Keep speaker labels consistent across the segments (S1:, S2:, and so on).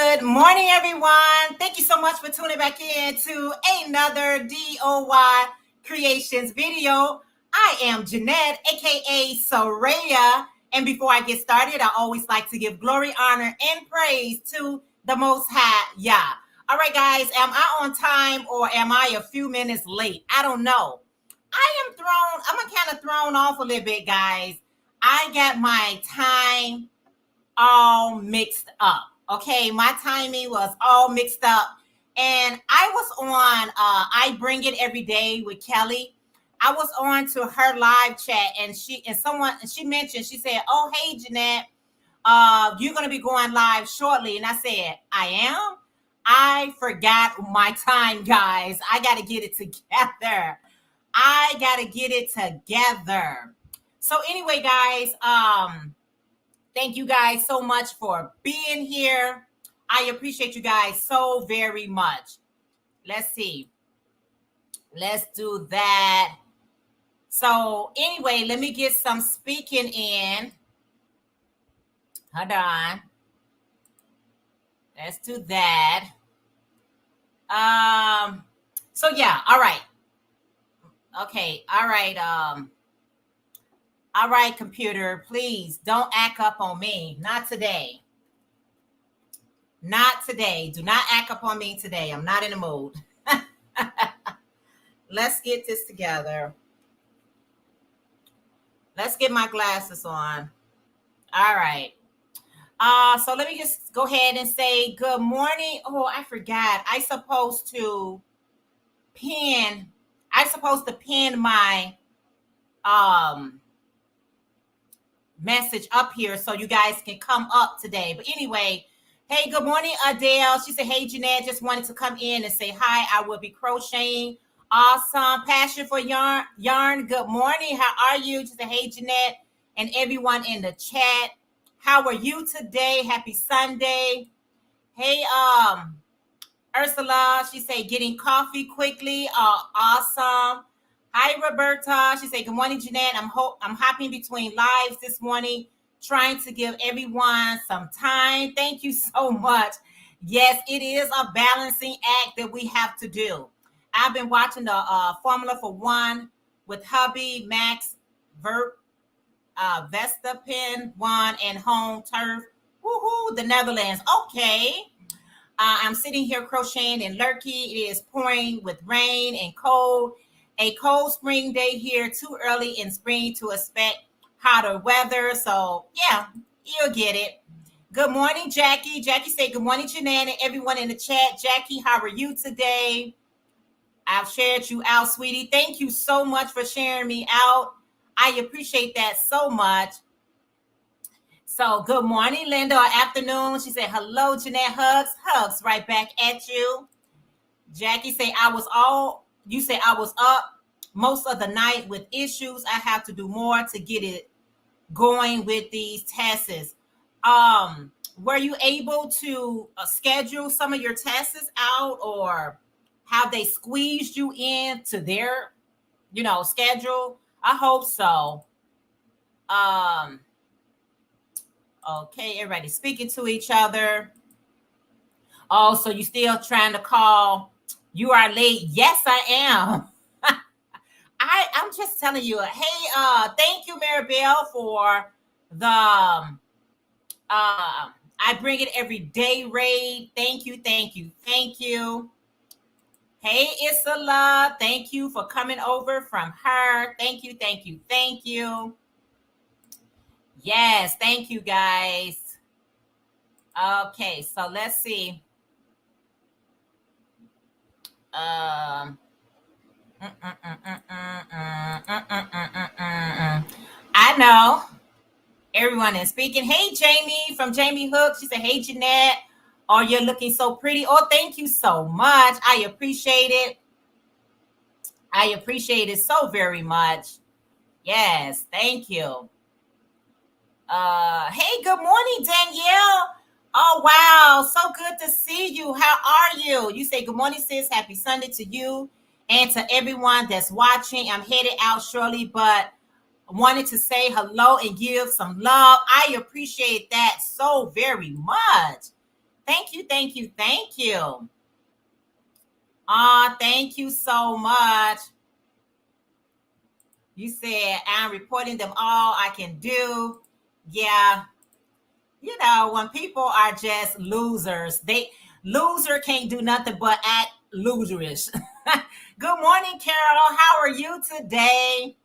S1: Good morning, everyone. Thank you so much for tuning back in to another DOYcreations video. I am Jeanette, aka Sarayah. And before I get started, I always like to give glory, honor, and praise to the Most High Yah. All right, guys, am I on time or am I a few minutes late? I don't know. I'm kind of thrown off a little bit, guys. I got my time all mixed up. Okay, my timing was all mixed up. And I was on I Bring It Every Day with Kelly. I was on to her live chat and she mentioned, she said, "Oh, hey Jeanette, you're gonna be going live shortly." And I said, "I am." I forgot my time, guys. I gotta get it together. So anyway, guys, thank you guys so much for being here. I appreciate you guys so very much. Let's see. Let's do that. So anyway, let me get some speaking in. Hold on. Let's do that. So yeah, all right. Okay, all right. All right, computer, please don't act up on me. Not today. Not today. Do not act up on me today. I'm not in the mood. Let's get this together. Let's get my glasses on. All right. So let me just go ahead and say good morning. Oh, I forgot. I'm supposed to pin my message up here so you guys can come up today. But anyway, hey, good morning, Adele. She said, "Hey, Jeanette, just wanted to come in and say hi. I will be crocheting. Awesome. Passion for yarn. Good morning. How are you?" She said, "Hey, Jeanette," and everyone in the chat. How are you today? Happy Sunday. Hey, Ursula, she said, "Getting coffee quickly." Awesome. Hi, Roberta. She said, "Good morning, Jeanette. I'm hopping between lives this morning, trying to give everyone some time." Thank you so much. Yes, it is a balancing act that we have to do. I've been watching the Formula for One with hubby, Max Verstappen, One, and Home Turf. Woohoo, the Netherlands. Okay. I'm sitting here crocheting in Lurkey. It is pouring with rain and cold. A cold spring day here, too early in spring to expect hotter weather. So, yeah, you'll get it. Good morning, Jackie. Jackie said, "Good morning, Jeanette, and everyone in the chat." Jackie, how are you today? I've shared you out, sweetie. Thank you so much for sharing me out. I appreciate that so much. So, good morning, Linda, or afternoon. She said, "Hello, Jeanette, hugs." Hugs right back at you. Jackie said, You say I was up most of the night with issues. I have to do more to get it going with these tests. Were you able to schedule some of your tests out, or have they squeezed you into their, schedule? I hope so. Okay, everybody speaking to each other. Oh, so you still trying to call? You are late. Yes, I am. I'm just telling you. Hey, thank you, Maribel, for the I Bring It Every Day raid. Thank you. Hey, Isala, thank you for coming over from her. Thank you. Yes, thank you, guys. Okay, so let's see. I know everyone is speaking. Hey, Jamie from Jamie Hook. She said, "Hey, Jeanette. Oh, you're looking so pretty." Oh, thank you so much. I appreciate it. I appreciate it so very much. Yes, thank you. Hey, good morning, Danielle. Oh, wow. So good to see you. How are you? You say, "Good morning, sis. Happy Sunday to you and to everyone that's watching. I'm headed out shortly, but wanted to say hello and give some love." I appreciate that so very much. Thank you, thank you, thank you. Thank you so much. You said I'm reporting them all I can do. Yeah, when people are just losers, loser can't do nothing but act loserish. Good morning, Carol. How are you today?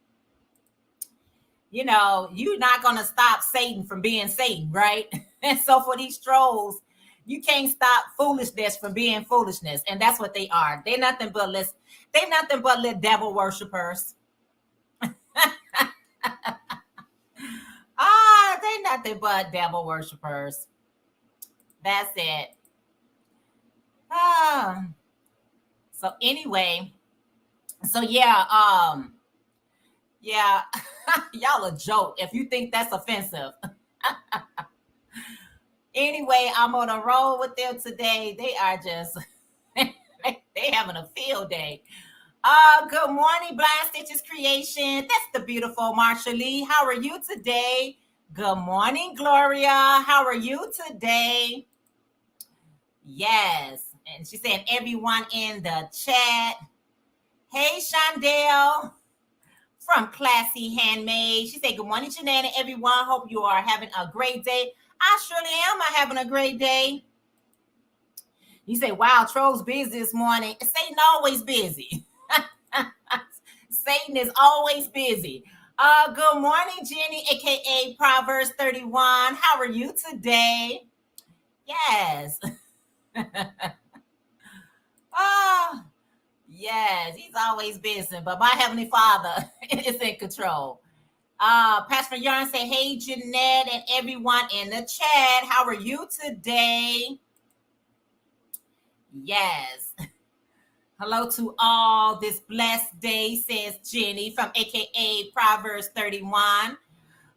S1: You're not going to stop Satan from being Satan, right? And so for these trolls, you can't stop foolishness from being foolishness. And that's what they are. They're nothing but little devil worshipers. They're nothing but devil worshipers. That's it. So anyway, yeah, y'all a joke if you think that's offensive. Anyway, I'm on a roll with them today. They are just they having a field day. Good morning, Blind Stitches Creation. That's the beautiful Marsha Lee. How are you today? Good morning, Gloria. How are you today? Yes. And she said, everyone in the chat. Hey, Shondell from Classy Handmade. She said, good morning, Jeanette, and everyone. Hope you are having a great day. I surely am having a great day. You say, wow, Troll's busy this morning. Satan always busy. Satan is always busy. Good morning, Jenny, aka Proverbs 31. How are you today? Yes. Yes, he's always busy, but my Heavenly Father is in control. Pastor Yarn say, hey, Jeanette, and everyone in the chat. How are you today? Yes. Hello to all this blessed day, says Jenny from aka Proverbs 31.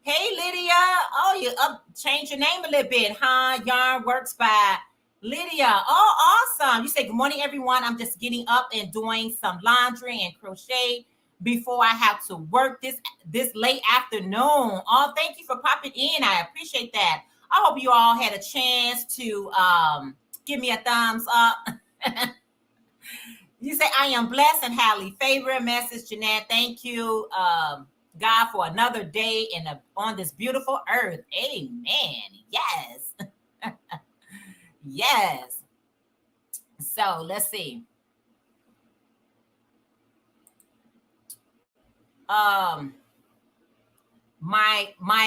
S1: Hey, Lydia. Oh, you change your name a little bit, huh? Yarn Works by Lydia. Oh, awesome. You say, good morning, everyone. I'm just getting up and doing some laundry and crochet before I have to work this late afternoon. Oh, thank you for popping in. I appreciate that. I hope you all had a chance to give me a thumbs up. You say, I am blessed and highly favored. Message, Jeanette. Thank you, God, for another day on this beautiful earth. Amen. Yes. Yes. So let's see. My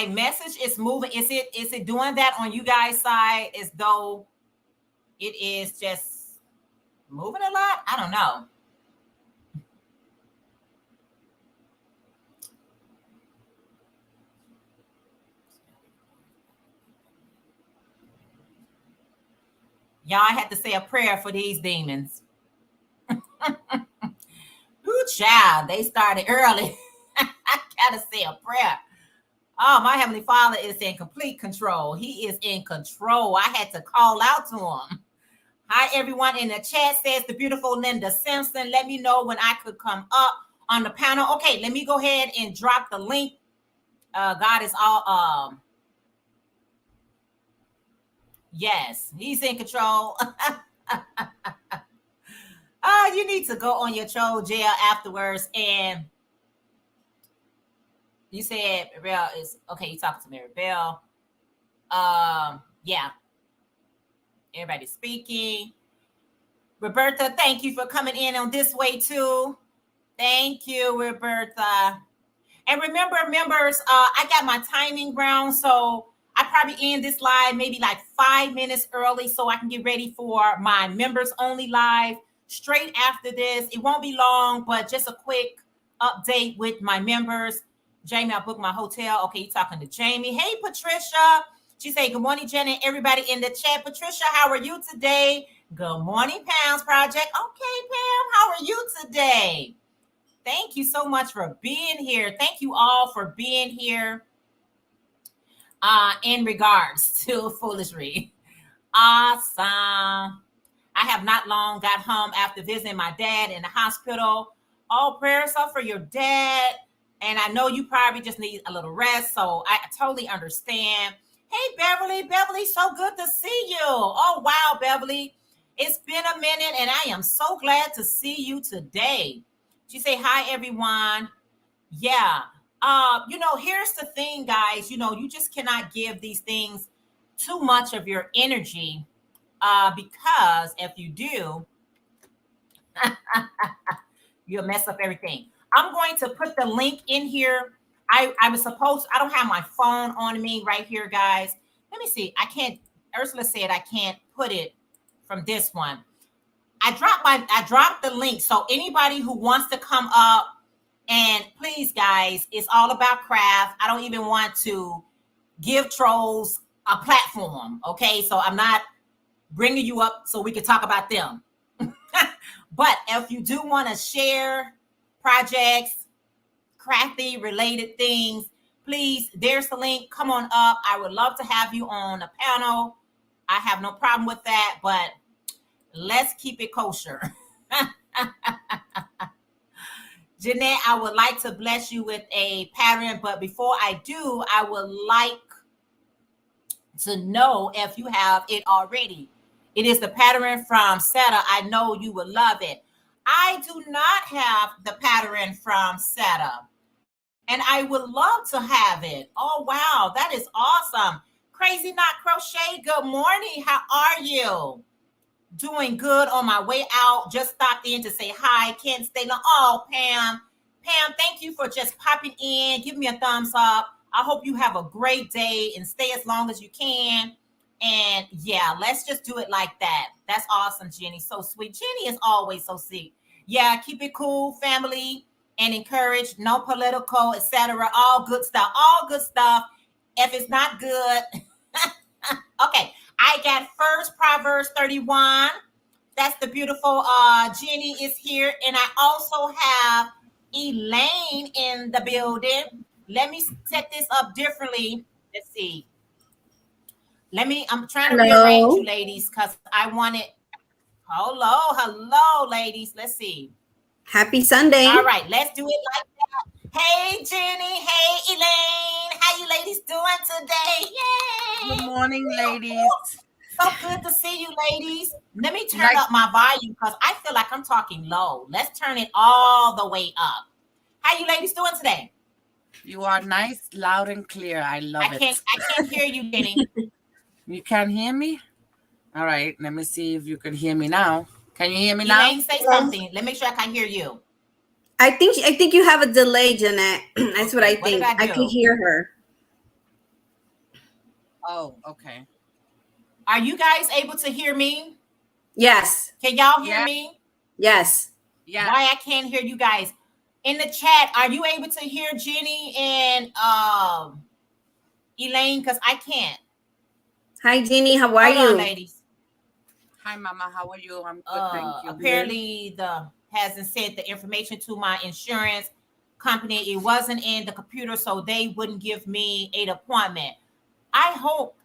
S1: message is moving. Is it doing that on you guys' side as though it is just moving a lot? I don't know. Y'all had to say a prayer for these demons. Ooh, child, they started early. I gotta say a prayer. Oh, my Heavenly Father is in complete control. He is in control. I had to call out to him. Hi, everyone in the chat, says the beautiful Linda Simpson. Let me know when I could come up on the panel. Okay, let me go ahead and drop the link. God is all yes, he's in control. You need to go on your troll jail afterwards. And you said Bell is okay. You talking to Mary Bell. Yeah. Everybody's speaking. Roberta, thank you for coming in on this way too. Thank you, Roberta. And remember, members, I got my timing ground, so I probably end this live maybe like 5 minutes early so I can get ready for my members only live straight after this. It won't be long, but just a quick update with my members. Jamie, I booked my hotel. Okay, you talking to Jamie. Hey, Patricia. She said, good morning, Jenny. Everybody in the chat. Patricia, how are you today? Good morning, Pounds Project. Okay, Pam, how are you today? Thank you so much for being here. Thank you all for being here in regards to Foolishry. Awesome. I have not long got home after visiting my dad in the hospital. All prayers up for your dad. And I know you probably just need a little rest. So I totally understand. Hey, Beverly. Beverly, so good to see you. Oh, wow, Beverly. It's been a minute, and I am so glad to see you today. She say, hi, everyone. Yeah. Here's the thing, guys. You just cannot give these things too much of your energy, because if you do, you'll mess up everything. I'm going to put the link in here. I don't have my phone on me right here, guys. Let me see. I can't, Ursula said I can't put it from this one. I dropped the link. So anybody who wants to come up, and please, guys, it's all about craft. I don't even want to give trolls a platform. Okay. So I'm not bringing you up so we can talk about them. But if you do want to share projects, crafty related things, please, there's the link. Come on up. I would love to have you on a panel. I have no problem with that, but let's keep it kosher. Jeanette, I would like to bless you with a pattern, but before I do, I would like to know if you have it already. It is the pattern from Sarayah. I know you would love it. I do not have the pattern from Sarayah, and I would love to have it. Oh, wow. That is awesome. Crazy Knot Crochet, good morning. How are you? Doing good on my way out. Just stopped in to say hi. Can't stay long. Oh, Pam. Pam, thank you for just popping in. Give me a thumbs up. I hope you have a great day and stay as long as you can. And yeah, let's just do it like that. That's awesome, Jenny. So sweet. Jenny is always so sweet. Yeah, keep it cool, family, and encourage. No political, etc. All good stuff. All good stuff. If it's not good, okay. I got first Proverbs 31. That's the beautiful Jenny is here. And I also have Elaine in the building. Let me set this up differently. Let's see. I'm trying to rearrange you ladies because I want it. Hello, ladies. Let's see.
S2: Happy Sunday.
S1: All right, let's do it like that. Hey, Jenny. Hey, Elaine. How you ladies doing today? Yay!
S3: Good morning, ladies.
S1: So good to see you, ladies. Let me turn up my volume because I feel like I'm talking low. Let's turn it all the way up. How you ladies doing today?
S3: You are nice, loud, and clear. I love it.
S1: I can't hear you, Jenny.
S3: You can't hear me? All right. Let me see if you can hear me now. Can you hear me now?
S1: Elaine, say something. Let me make sure I can hear you.
S2: I think you have a delay, Jeanette. That's what I think. I can hear her.
S3: Oh, okay.
S1: Are you guys able to hear me?
S2: Yes.
S1: Can y'all hear me?
S2: Yes.
S3: Yeah.
S1: Why I can't hear you guys? In the chat, are you able to hear Jenny and Elaine? Because I can't.
S2: Hi, Jeannie. How are you?
S1: Hold on, ladies.
S3: Hi, Mama. How are you? I'm good, thank you.
S1: Apparently, hasn't sent the information to my insurance company. It wasn't in the computer, so they wouldn't give me an appointment. I hope.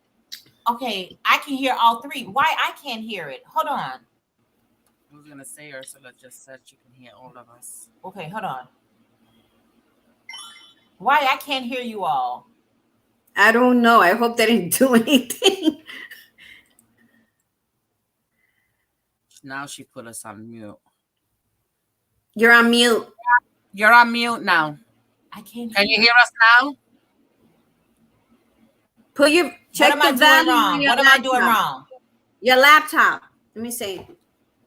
S1: Okay, I can hear all three. Why I can't hear it? Hold on.
S3: I was gonna say Ursula just said she can hear all of us.
S1: Okay, hold on. Why I can't hear you all?
S2: I don't know. I hope they didn't do anything.
S3: Now she put us on mute.
S2: You're on mute.
S3: You're on mute now.
S1: I can't.
S3: Can you hear us now?
S2: Put your check the volume.
S1: What am I doing wrong?
S2: Your laptop. Let me see.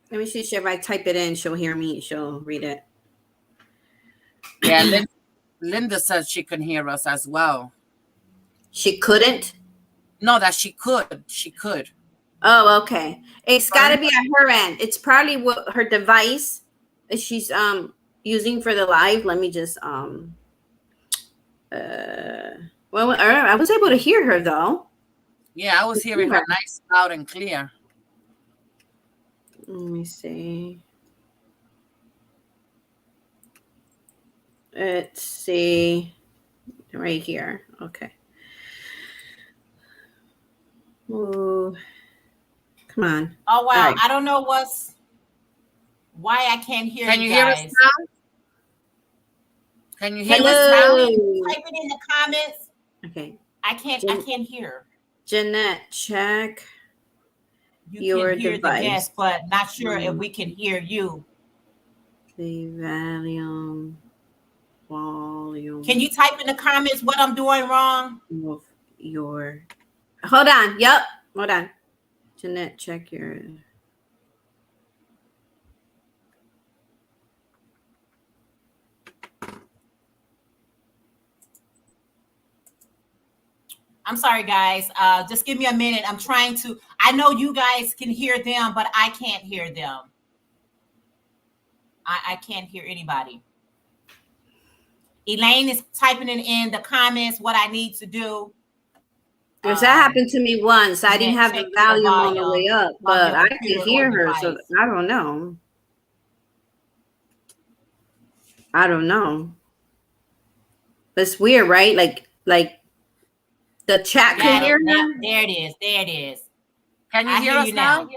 S2: Let me see if I type it in, she'll hear me. She'll read it.
S3: Yeah, Linda said she can hear us as well.
S2: She couldn't?
S3: No, that she could. She could.
S2: Oh, okay. It's got to be at her end. It's probably what her device she's using for the live. Let me just well, I was able to hear her though.
S3: Yeah, I was hearing her nice, loud, and clear.
S2: Let me see. Let's see. Right here. Okay. Ooh. Come on.
S1: Oh, wow. Right. I don't know why I can't hear you guys.
S3: Can you hear us now? Can you hear
S1: us now? Type it in the comments.
S2: Okay.
S1: I can't hear.
S2: Jeanette, check
S1: You
S2: your
S1: can hear the
S2: device.
S1: guest, but not sure if we can hear you.
S2: The volume
S1: Can you type in the comments what I'm doing wrong?
S2: of your. Hold on. Yep. Hold on. Jeanette, check your.
S1: I'm sorry, guys. Just give me a minute. I'm trying to. I know you guys can hear them, but I can't hear them. I can't hear anybody. Elaine is typing it in the comments what I need to do.
S2: Because that happened to me once. I didn't have
S1: Check
S2: the
S1: your
S2: volume on the way up,
S1: of
S2: but
S1: your
S2: I could
S1: computer or
S2: hear her. So
S1: device.
S2: I don't know. I don't know. It's weird, right? Like the chat can hear her.
S1: There it is. There it is.
S3: Can you
S1: I
S3: hear
S1: hear
S3: us
S1: you
S3: now?
S1: now.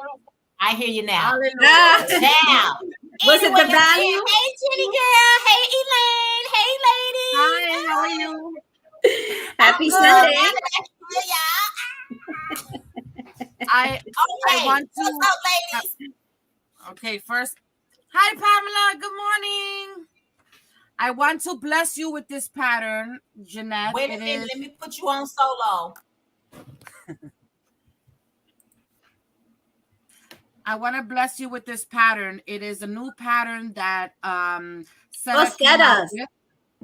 S1: I hear you now.
S3: Hallelujah.
S1: Now.
S2: Was it the
S1: Anyone is
S2: volume?
S1: here. Hey, Jenny girl. Hey, Elaine. Hey, ladies.
S3: Hi, how are you?
S2: Happy
S1: I'm good.
S2: Sunday.
S1: Now that I can hear y'all.
S3: I
S1: Okay.
S3: want to.
S1: What's up, ladies?
S3: Okay, first. Hi, Pamela. Good morning. I want to bless you with this pattern, Jeanette.
S1: Wait a minute. Let me put you on solo.
S3: I want to bless you with this pattern. It is a new pattern that
S2: Oh,
S3: came out
S2: us.
S3: with,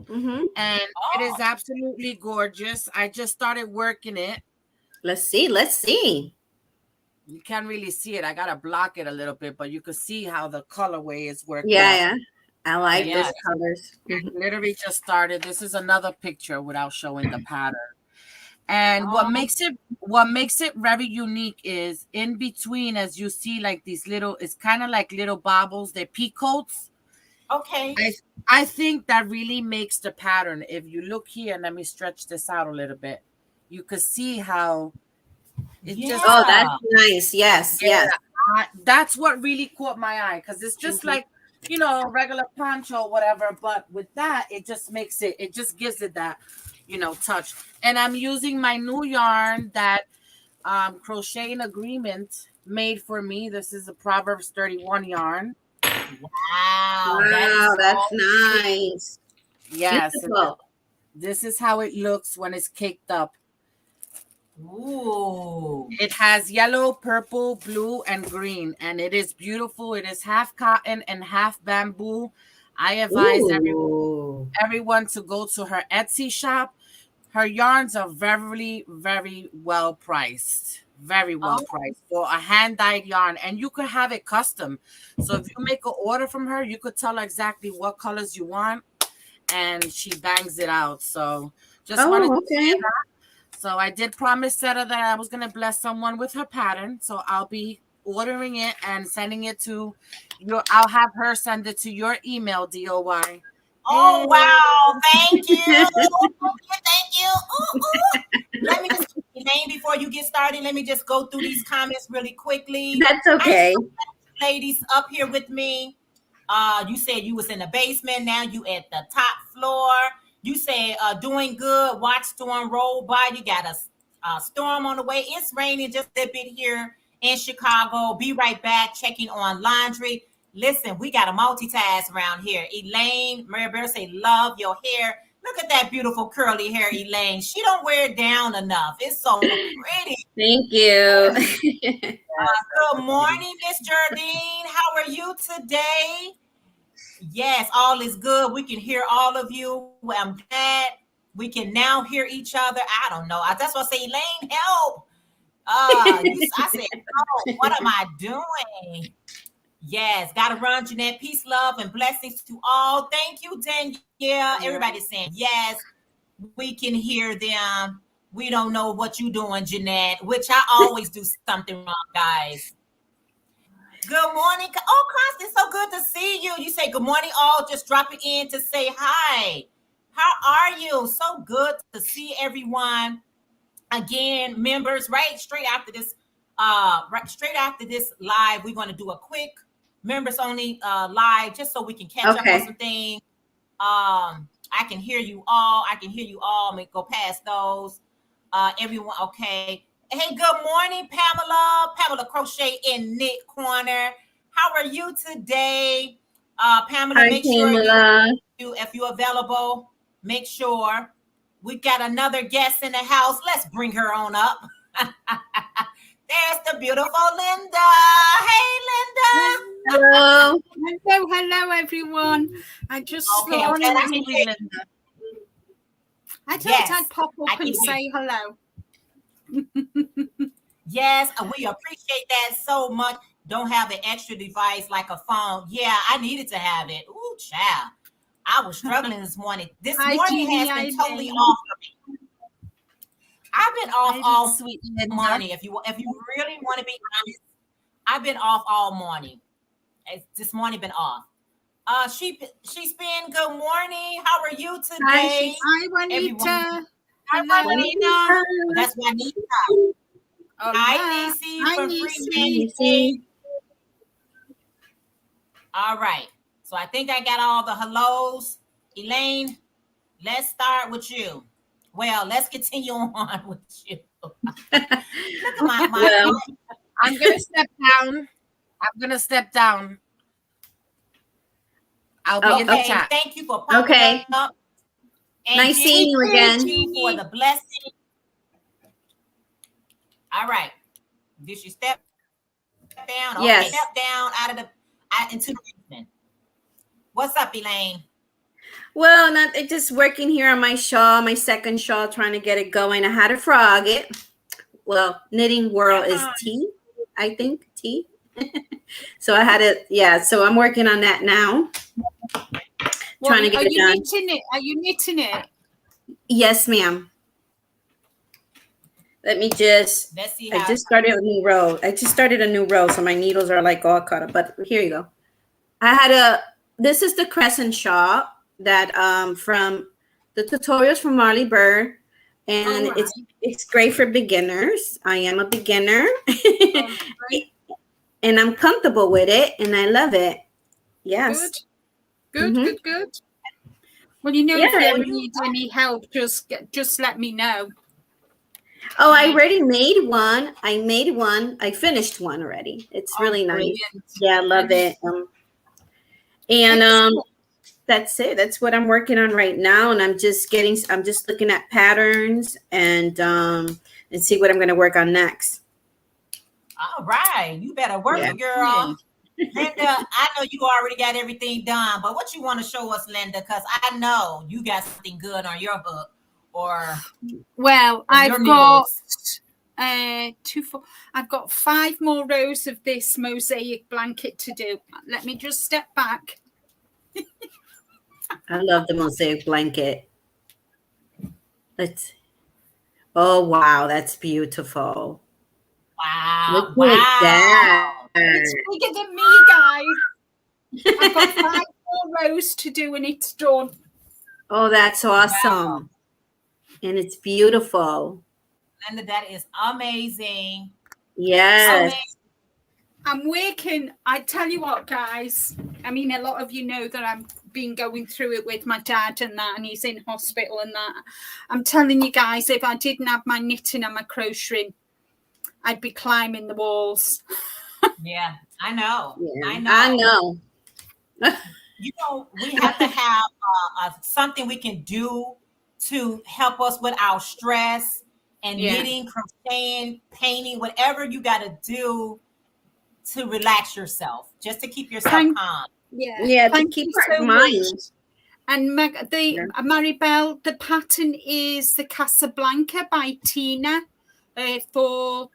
S2: Mm-hmm.
S3: and it is absolutely gorgeous. I just started working it.
S2: Let's see. Let's see.
S3: You can't really see it. I gotta block it a little bit, but you can see how the colorway is worked
S2: Yeah,
S3: out.
S2: yeah. I like
S1: Yeah.
S2: those colors.
S3: I literally just started. This is another picture without showing the pattern. And what makes it very unique is in between, as you see, like these little, it's kind of like little bobbles, they're peacoats.
S1: Okay.
S3: I think that really makes the pattern. If you look here, let me stretch this out a little bit. You could see how it just.
S2: Oh, that's nice. Yes, yes.
S3: That's what really caught my eye, because it's just like, regular poncho or whatever. But with that, it just makes it. It just gives it that, touch. And I'm using my new yarn that Crocheting Agreement made for me. This is a Proverbs 31 yarn.
S1: Wow,
S2: that's nice.
S3: Yes.
S2: Beautiful.
S3: This is how it looks when it's caked up.
S1: Ooh.
S3: It has yellow, purple, blue, and green, and it is beautiful. It is half cotton and half bamboo. I advise everyone to go to her Etsy shop. Her yarns are very, very well priced. Very well priced for a hand-dyed yarn, and you could have it custom. So if you make an order from her, you could tell her exactly what colors you want, and she bangs it out. So just wanted to say that. So I did promise Sarah that I was going to bless someone with her pattern. So I'll be ordering it and sending it to I'll have her send it to your email, DOY.
S1: Oh, wow. Thank you. Thank you. Ooh. Let me just, Elaine, before you get started, let me just go through these comments really quickly.
S2: That's okay.
S1: Ladies up here with me. You said you was in the basement. Now you at the top floor. You said doing good. Watch storm roll by. You got a storm on the way. It's raining just a bit here in Chicago. Be right back. Checking on laundry. Listen, we got to multitask around here. Elaine, Mary Bear say, love your hair. Look at that beautiful curly hair, Elaine. She don't wear it down enough. It's so pretty.
S2: Thank you.
S1: Good morning, Miss Jardine. How are you today? Yes, all is good. We can hear all of you. I'm glad we can now hear each other. I don't know. That's why I say, Elaine, help. I said, oh, what am I doing? Yes, gotta run, Jeanette. Peace, love, and blessings to all. Thank you, Danielle. Everybody's saying yes. We can hear them. We don't know what you're doing, Jeanette, which I always do something wrong, guys. Good morning. Oh, Constance, so good to see you. You say good morning, all. Just dropping in to say hi. How are you? So good to see everyone. Again, members, right straight after this live, we're going to do a quick members only live just so we can catch up on some things. I can hear you all. I'm gonna go past those. Everyone, okay. Hey, good morning, Pamela. Pamela Crochet in Knit Corner. How are you today? Pamela,
S2: Hi,
S1: make sure
S2: Pamela.
S1: if you're available, make sure. We've got another guest in the house. Let's bring her on up. There's the beautiful Linda. Hey, Linda.
S2: Hello.
S4: Hello, everyone. I just
S1: Okay,
S4: thought
S1: I'm glad I can
S3: Morning,
S1: hear you.
S3: Linda.
S4: I thought
S1: Yes,
S4: I'd pop
S1: I
S4: up
S1: can
S4: and
S1: hear
S4: say hello.
S1: Yes, we appreciate that so much. Don't have an extra device like a phone. Yeah, I needed to have it. Ooh, child. I was struggling this morning. This
S4: Hi,
S1: morning
S4: Jeannie.
S1: has been
S4: Hi,
S1: totally
S4: Lane.
S1: off for me. I've been off
S3: Hi,
S1: all
S3: sweet Linda.
S1: morning. If you really want to be honest, I've been off all morning. This morning been off. She's been good morning. How are you today?
S4: Hi, Juanita.
S1: Everyone.
S4: Hello.
S3: Juanita.
S1: That's why I need
S4: Hola.
S1: Hi, Nisi
S4: Hi,
S1: from
S4: Nisi.
S1: Free. All right. So I think I got all the hellos. Elaine, let's start with you. Well, let's continue on with you. Look at my
S2: Well,
S3: I'm gonna step down. I'll be in the
S1: okay,
S3: chat.
S1: thank you for popping
S2: okay.
S1: up. And
S2: Nice seeing you again.
S1: Thank you for the blessing. All right. Did she step down?
S2: Yes.
S1: Okay, step down into the basement. What's up, Elaine?
S2: Well, just working here on my shawl, my second shawl, trying to get it going. I had to frog it. Well, knitting whirl is tea, I think, tea. So I had it, yeah. So I'm working on that now. Trying to get it done.
S4: Are you knitting it?
S2: Yes, ma'am. Let me just.
S1: Let's see.
S2: I just started a new row. So my needles are like all cut up. But here you go. This is the crescent shawl that from the tutorials from Marley Bird, and
S4: right.
S2: it's great for beginners. I am a beginner, and I'm comfortable with it, and I love it. Yes.
S4: Good. Well, if you ever need any help, just let me know.
S2: Oh, I already made one. I finished one already. It's really nice.
S4: Brilliant.
S2: Yeah, I love it. That's it. That's what I'm working on right now. And I'm just looking at patterns and see what I'm going to work on next.
S1: All right. You better work it, girl. Linda, I know you already got everything done, but what you want to show us, Linda? Because I know you got something good on your hook.
S4: I've got I've got 5 more rows of this mosaic blanket to do. Let me just step back.
S2: I love the mosaic blanket. Oh wow, that's beautiful.
S1: Wow.
S2: Look at that.
S4: It's bigger than me, guys. I've got 5 more rows to do and it's done.
S2: Oh, that's awesome. Wow. And it's beautiful.
S1: Linda, that is amazing.
S2: Yes.
S4: I'm working. I tell you what, guys. I mean, a lot of you know that I've been going through it with my dad and that, and he's in hospital and that. I'm telling you guys, if I didn't have my knitting and my crocheting, I'd be climbing the walls.
S1: Yeah, I know.
S2: Yeah,
S1: I
S2: know.
S1: We have to have something we can do to help us with our stress and knitting, crocheting, painting, whatever you got to do to relax yourself, just to keep yourself calm.
S2: Yeah, to keep your mind.
S4: And Maribel, the pattern is the Casablanca by Tina for,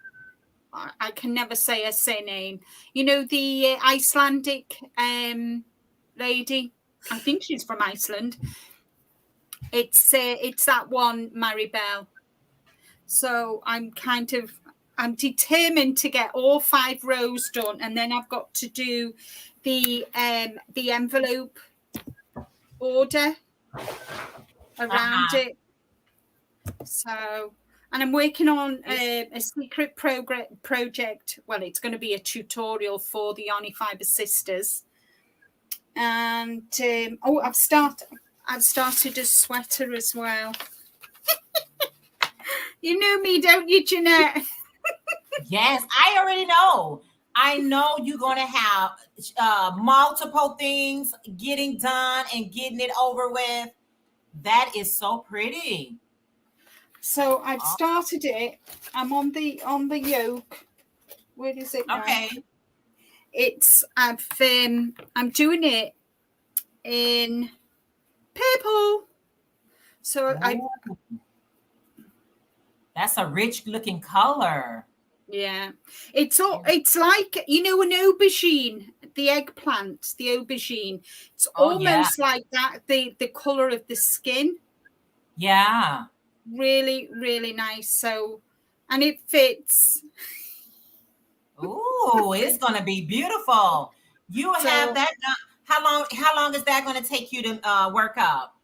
S4: I can never say her surname. You know, the Icelandic lady. I think she's from Iceland. It's that one, Maribel. So I'm determined to get all 5 rows done, and then I've got to do the envelope border around it. So, and I'm working on a secret project. Well, it's going to be a tutorial for the Oni Fiber sisters. And I've started a sweater as well. You know me, don't you, Jeanette?
S1: Yes, I already know. I know you're going to have multiple things getting done and getting it over with. That is so pretty.
S4: So I've started it. I'm on the yoke. Where is it now?
S1: Okay.
S4: It's I'm doing it in purple. So
S1: that's a rich looking color.
S4: Yeah, it's like, you know, an aubergine, the eggplant, the aubergine. It's almost like that, the color of the skin.
S1: Yeah.
S4: Really, really nice. So, and it fits.
S1: Ooh, it's gonna be beautiful. You have that done. How long is that gonna take you to work up?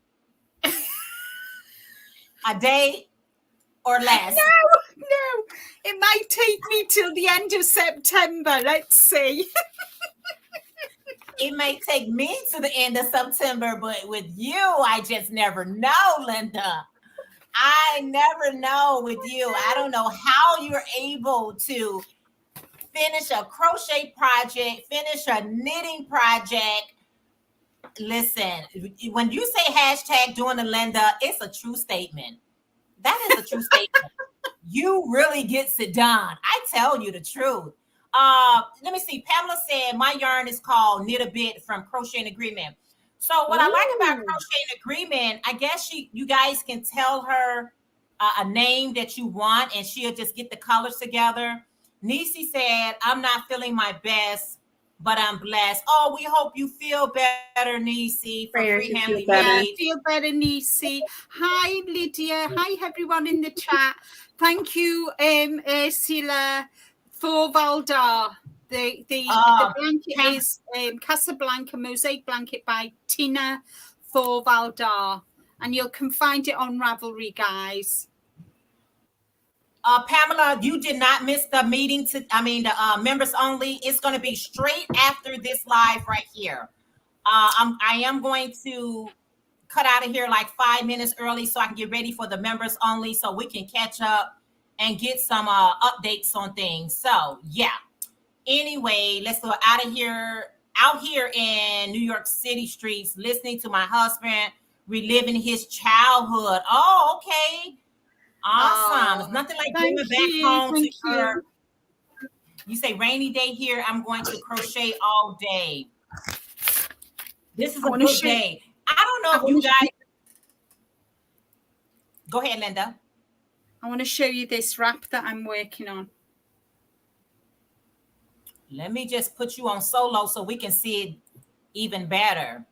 S1: A day or less?
S4: No, it might take me till the end of September. Let's see.
S1: It may take me to the end of September, but with you, I just never know, Linda. I never know with you. I don't know how you're able to finish a crochet project, finish a knitting project. Listen, when you say hashtag doing the Linda, it's a true statement. That is a true statement. You really gets it done. I tell you the truth. Let me see. Pamela said my yarn is called Knit a Bit from Crochet and Agreement. So what I like about Crochet and Agreement, I guess you guys can tell her a name that you want, and she'll just get the colors together. Nisi said, I'm not feeling my best, but I'm blessed. Oh, we hope you feel better, Nisi, from Free Handly Made.
S4: Feel better, Nisi. Hi, Lydia. Hi, everyone in the chat. Thank you, Ursula, for Valdar. The blanket is Casablanca Mosaic Blanket by Tina for Valdar. And you can find it on Ravelry, guys.
S1: Pamela, you did not miss the meeting. The members only. It's going to be straight after this live right here. I am going to cut out of here like 5 minutes early so I can get ready for the members only, so we can catch up and get some updates on things. So yeah. Anyway, let's go out here in New York City streets, listening to my husband reliving his childhood. Oh, okay. Awesome. It's nothing like going back home to her. You say rainy day here, I'm going to crochet all day. This is a good day. I don't know if you guys. Go ahead, Linda.
S4: I want to show you this wrap that I'm working on.
S1: Let me just put you on solo so we can see it even better.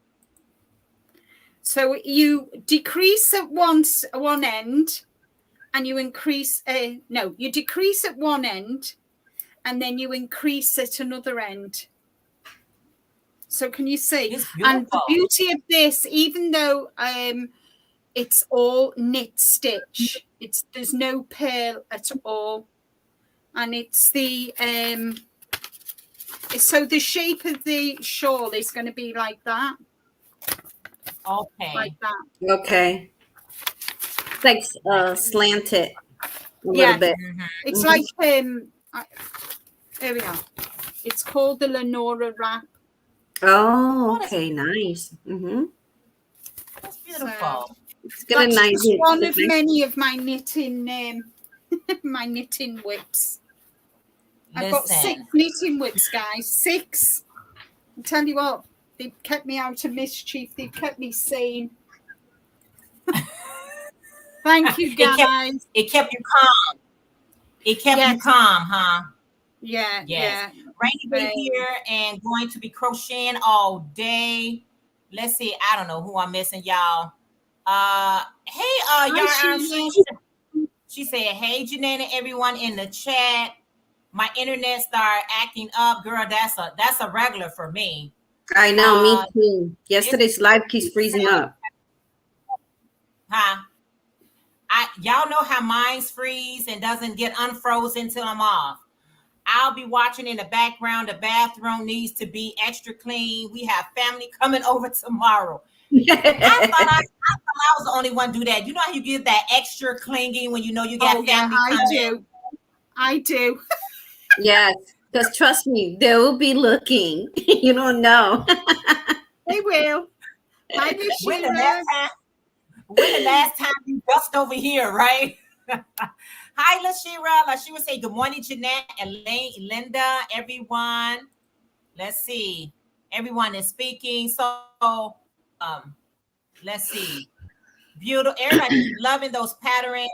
S4: So you decrease at one end, and you increase. You decrease at one end, and then you increase at another end. So can you see? And the beauty of this, even though it's all knit stitch, there's no purl at all, and it's the so the shape of the shawl is going to be like that.
S1: Okay.
S4: Like that.
S2: Okay. It's like slanted a little bit.
S4: It's like there we are. It's called the Lenora wrap.
S2: Oh, okay, nice.
S1: That's beautiful.
S2: It's good.
S4: That's one of many of my knitting my knitting whips. I've got 6 knitting whips, guys. 6. I tell you what, they've kept me out of mischief. They've kept me sane. Thank you, guys.
S1: It kept you calm. It kept you calm, huh?
S4: Yeah.
S1: Yes. Yeah. Rainy day here and going to be crocheting all day. Let's see. I don't know who I'm missing, y'all. She said, hey, Jeanette and everyone in the chat. My internet started acting up. Girl, that's a regular for me.
S2: I know, me too. Yesterday's live keeps freezing up.
S1: Huh? Y'all know how mine's freeze and doesn't get unfrozen till I'm off. I'll be watching in the background. The bathroom needs to be extra clean. We have family coming over tomorrow. I thought I was the only one do that. You know how you get that extra clingy when you know you got family coming?
S4: I do.
S2: Yes, because trust me, they will be looking. You don't know.
S4: They will. Hi, Miss
S1: When the
S4: Sheila.
S1: last time? When the last time you dust over here, right? Hi, Lashira. Lashira say good morning, Jeanette, Elaine, Linda, everyone. Let's see. Everyone is speaking. So, let's see. Beautiful. Everybody's loving those patterns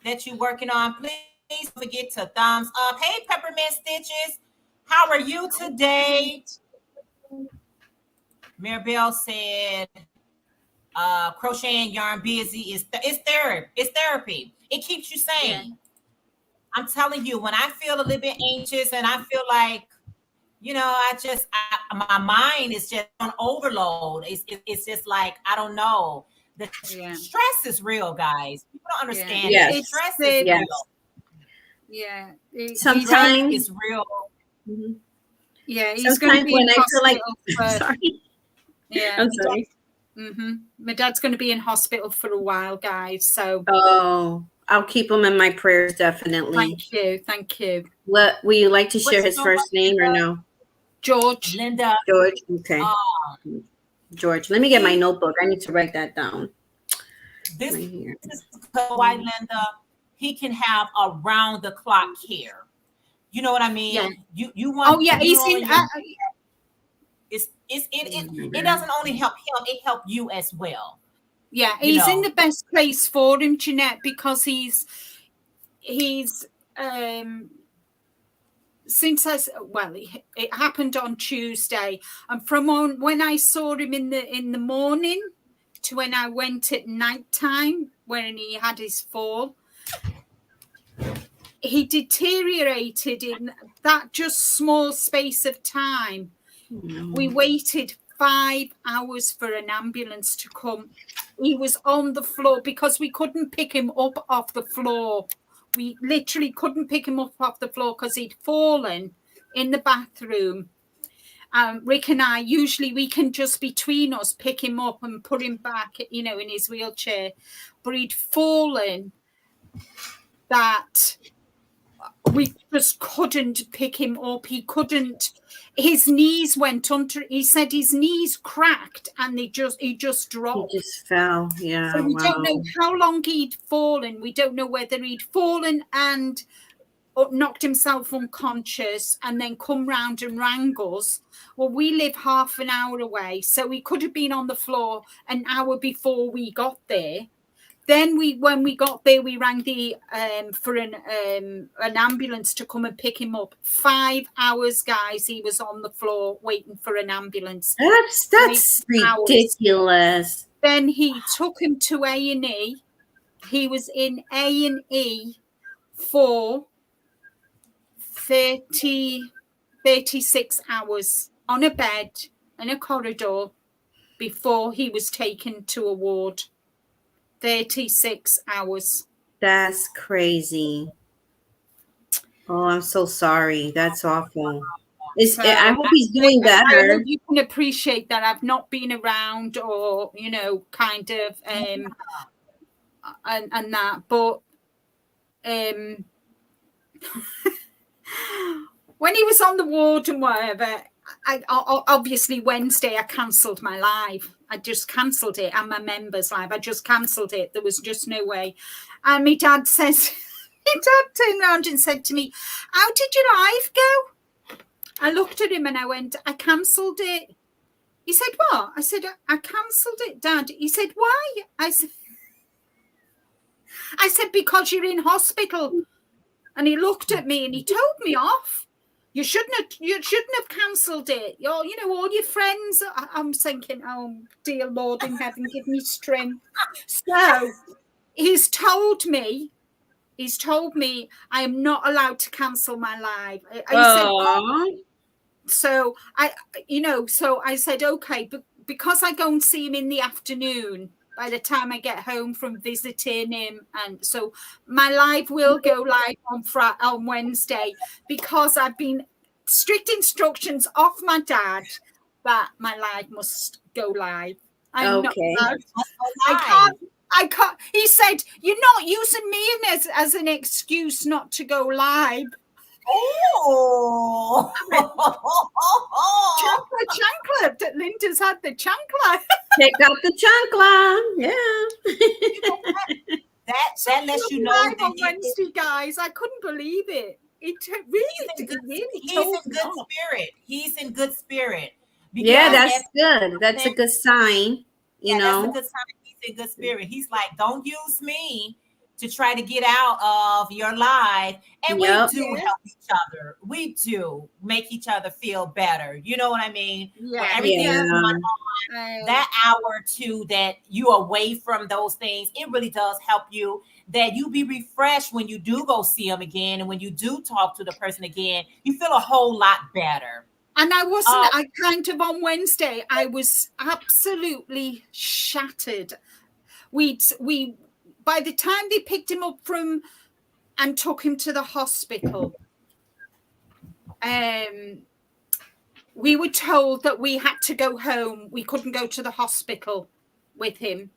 S1: that you're working on. Please don't forget to thumbs up. Hey, Peppermint Stitches. How are you today? Mirabelle said, crochet and yarn busy is it's therapy. It keeps you sane. Yeah. I'm telling you, when I feel a little bit anxious and I feel like, my mind is just on overload. It's just like, I don't know. The stress is real, guys. People don't understand.
S2: Yeah.
S1: Yes. Stress is real.
S4: Yeah.
S2: Sometimes
S1: it's real.
S4: Mm-hmm. Yeah. He's going to be
S2: when
S4: in
S2: I feel like,
S4: sorry. Yeah.
S2: I'm sorry.
S4: Mm-hmm. My dad's going to be in hospital for a while, guys. So.
S2: Oh, I'll keep him in my prayers, definitely.
S4: Thank you.
S2: What will you like to share his first name or no?
S4: George.
S1: Linda.
S2: George. Okay. George. Let me get my notebook. I need to write that down.
S1: This is why, Linda, he can have around the clock care. You know what I mean? Yeah. You want.
S4: Oh yeah, he's in.
S1: It doesn't only help him; it helps you as well.
S4: Yeah, he's in the best place for him, Jeanette, because he's since it happened on Tuesday, and from when I saw him in the morning to when I went at night time when he had his fall, he deteriorated in that just small space of time. We waited 5 hours for an ambulance to come. He was on the floor because we couldn't pick him up off the floor. We literally couldn't pick him up off the floor because he'd fallen in the bathroom. Rick and I, usually we can just between us pick him up and put him back, in his wheelchair. But he'd fallen that we just couldn't pick him up. He couldn't. His knees went under. He said his knees cracked and he just dropped.
S2: He just fell. Yeah.
S4: So we don't know how long he'd fallen. We don't know whether he'd fallen and knocked himself unconscious and then come round and rang us. Well, we live half an hour away, so he could have been on the floor an hour before we got there. Then when we got there, we rang for an ambulance to come and pick him up. 5 hours, guys. He was on the floor waiting for an ambulance.
S2: That's ridiculous.
S4: Then he took him to A&E. He was in A&E for 36 hours on a bed in a corridor before he was taken to a ward. 36 hours.
S2: That's crazy. Oh, I'm so sorry. That's awful. I hope he's doing better.
S4: I hope you can appreciate that I've not been around or, kind of, and that. But when he was on the ward and whatever, I obviously Wednesday I cancelled my live. I just cancelled it, and my members live. I just cancelled it. There was just no way. And my dad turned around and said to me, "How did your live go?" I looked at him and I went, "I cancelled it." He said, "What?" I said, "I cancelled it, Dad." He said, "Why?" I said, "Because you're in hospital." And he looked at me and he told me off. You shouldn't have cancelled it. All your friends. I'm thinking, oh dear Lord in heaven, give me strength. So he's told me I am not allowed to cancel my live. So I said, okay, but because I go and see him in the afternoon, by the time I get home from visiting him, and so my live will go live on Wednesday, because I've been strict instructions off my dad that my live must go live. I can't. He said, "You're not using me as an excuse not to go live."
S1: Oh,
S4: Chancla. Linda's had the chancla.
S2: Take out the chancla. Yeah.
S1: you know what? That lets you know
S4: Live
S1: that
S4: on Wednesday, guys. I couldn't believe it. It
S1: he's
S4: told
S1: in
S4: me
S1: good
S4: off.
S1: spirit. He's in good spirit.
S2: Yeah,
S1: Because
S2: that's good. That's a good sign, you
S1: that's a
S2: know.
S1: good sign. He's in good spirit. He's like, don't use me to try to get out of your life. And we
S2: Yep.
S1: do help each other. We do make each other feel better. You know what I mean? For everything
S2: Yeah.
S1: that's going on, that hour or two that you away from those things, it really does help you. That you be refreshed when you do go see them again, and when you do talk to the person again, you feel a whole lot better.
S4: And I wasn't, I kind of on Wednesday, I was absolutely shattered. We, by the time they picked him up from and took him to the hospital, we were told that we had to go home. We couldn't go to the hospital with him.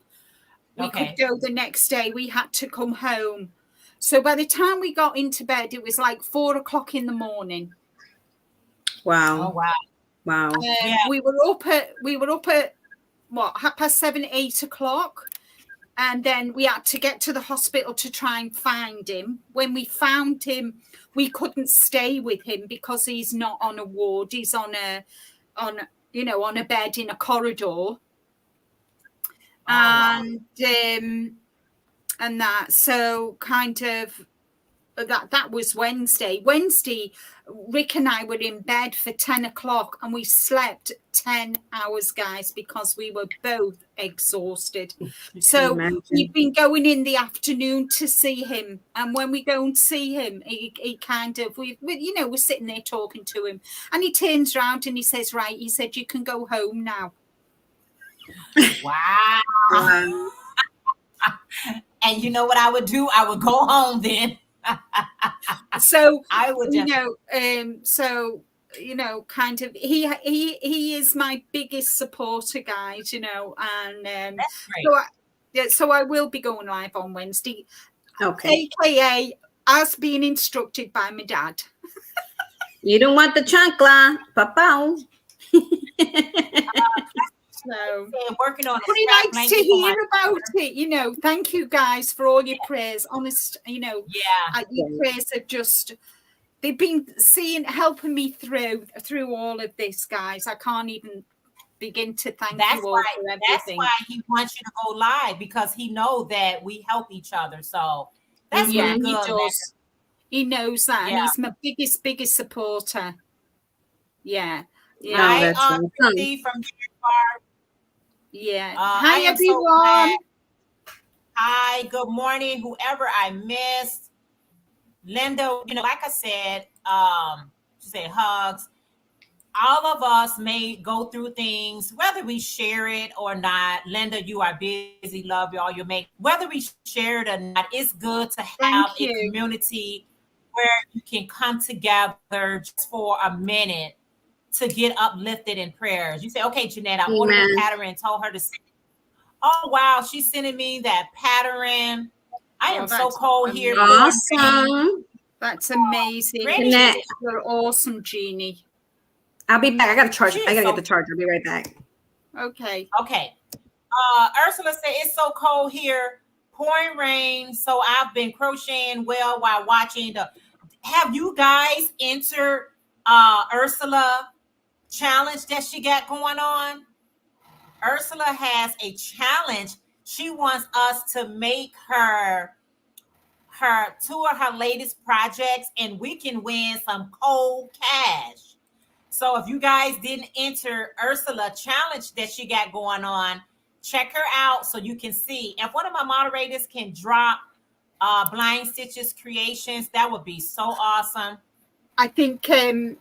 S4: We could go the next day. We had to come home. So by the time we got into bed, it was like 4 o'clock in the morning.
S2: Wow.
S1: Oh, wow.
S2: Wow.
S4: We were up at what, 7:30, 8 o'clock. And then we had to get to the hospital to try and find him. When we found him, we couldn't stay with him because he's not on a ward. He's on a bed in a corridor. And that, so kind of that was Wednesday. Wednesday, Rick and I were in bed for 10 o'clock and we slept 10 hours, guys, because we were both exhausted. So we've been going in the afternoon to see him. And when we go and see him, he kind of, we're sitting there talking to him. And he turns around and he says, right, he said, you can go home now.
S1: Wow. And you know what I would do? I would go home then.
S4: So
S1: I would
S4: kind of he is my biggest supporter, guys, and
S1: that's great.
S4: So I will be going live on Wednesday,
S2: Okay,
S4: as being instructed by my dad.
S2: You don't want the chancla, papa.
S4: So
S1: working on
S4: pretty nice to hear about it. Thank you guys for all your prayers. Honest, your prayers are just, they've been helping me through all of this, guys. I can't even begin to thank you all for everything.
S1: That's why he wants you to go live, because he knows that we help each other. So that's really good.
S4: He does. He knows that, and he's my biggest supporter. Yeah.
S1: Hi, Christy from Far.
S4: Yeah. Hi, everyone.
S1: Hi, good morning, whoever I missed. Linda, like I said, she said hugs. All of us may go through things, whether we share it or not. Linda, you are busy. Love y'all. Whether we share it or not, it's good to have a community where you can come together just for a minute to get uplifted in prayers. You say, okay, Jeanette, I ordered a pattern and told her to send it. Oh, wow. She's sending me that pattern. I am so cold here.
S2: Awesome.
S4: That's amazing.
S2: Jeanette.
S4: You're awesome, Jeannie.
S2: I'll be back. I got to charge. I got to get the charger. I'll be right back.
S4: Okay.
S1: Ursula said, it's so cold here. Pouring rain. So I've been crocheting while watching have you guys entered Ursula challenge that she got going on? Ursula has a challenge. She wants us to make her two of her latest projects, and we can win some cold cash. So if you guys didn't enter Ursula challenge that she got going on, check her out so you can see. If one of my moderators can drop Blind Stitches Creations, that would be so awesome.
S4: I think
S1: I'm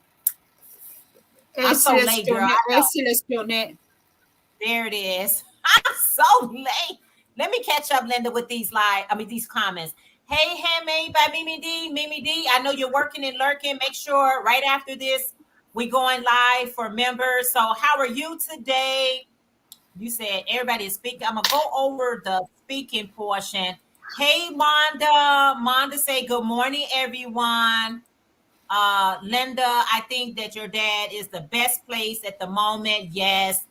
S1: so late, girl.
S4: Ursula's done it.
S1: There it is. I'm so late. Let me catch up, Linda, with these comments. Hey, handmade by Mimi D. I know you're working and lurking. Make sure right after this, we going live for members. So how are you today? You said everybody is speaking. I'm going to go over the speaking portion. Hey, Monda. Monda say, good morning, everyone. Linda, I think that your dad is the best place at the moment. Yes,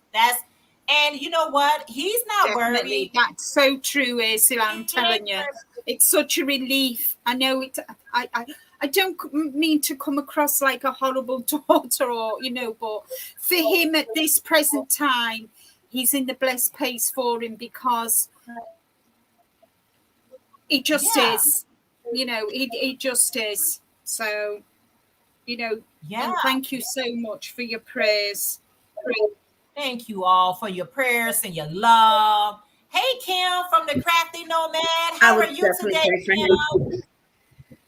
S1: and you know what? He's not
S4: Definitely.
S1: worried.
S4: That's so true, Ursula. I'm
S1: He ain't
S4: telling you.
S1: worried.
S4: It's such a relief. I know it. I don't mean to come across like a horrible daughter or, but for him at this present time, he's in the blessed place for him because it just
S1: Yeah,
S4: is. It just is. So,
S1: yeah.
S4: and thank you so much for your prayers.
S1: Thank you all for your prayers and your love. Hey, Kim from the Crafty Nomad.
S2: I
S1: How
S2: would
S1: are you
S2: definitely
S1: today,
S2: pray for
S1: Kim?
S2: him.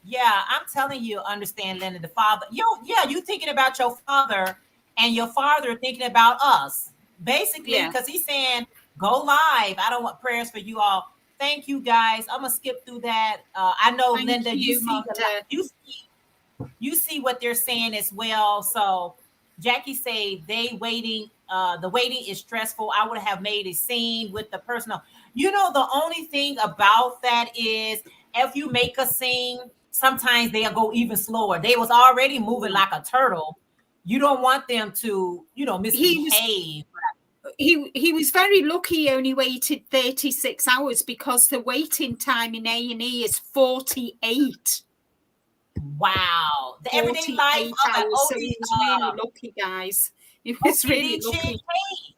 S1: Yeah, I'm telling you, understand, Linda, the father. You thinking about your father and your father thinking about us, basically,
S4: Yeah.
S1: because he's saying, go live. I don't want prayers for you all. Thank you, guys. I'm gonna skip through that. I know,
S4: Thank
S1: Linda, you
S4: you,
S1: see
S4: Mother.
S1: you see what they're saying as well. So Jackie say the waiting is stressful. I would have made a scene with the personal. The only thing about that is if you make a scene, sometimes they'll go even slower. They was already moving like a turtle. You don't want them to,
S4: He was
S1: misbehave.
S4: he was very lucky he only waited 36 hours because the waiting time in A&E is 48.
S1: Wow. The everyday life
S4: 48
S1: of an
S4: hours. So he was really lucky, guys. He was really
S1: OTD chick.
S4: lucky.
S1: Hey.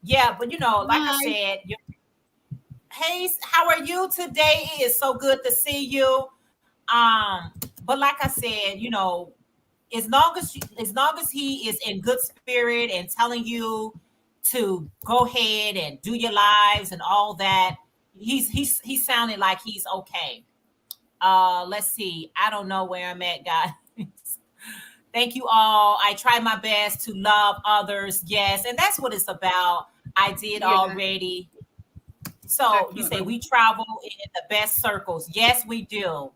S1: Yeah, but like I
S4: Hi.
S1: said, hey, how are you today? It is so good to see you. But like I said, as long as he is in good spirit and telling you to go ahead and do your lives and all that, he's sounding like he's okay. Let's see. I don't know where I'm at, guys. Thank you all. I try my best to love others. Yes, and that's what it's about. I did
S4: Yeah.
S1: already. So you say
S4: Definitely.
S1: we travel in the best circles. Yes, we do.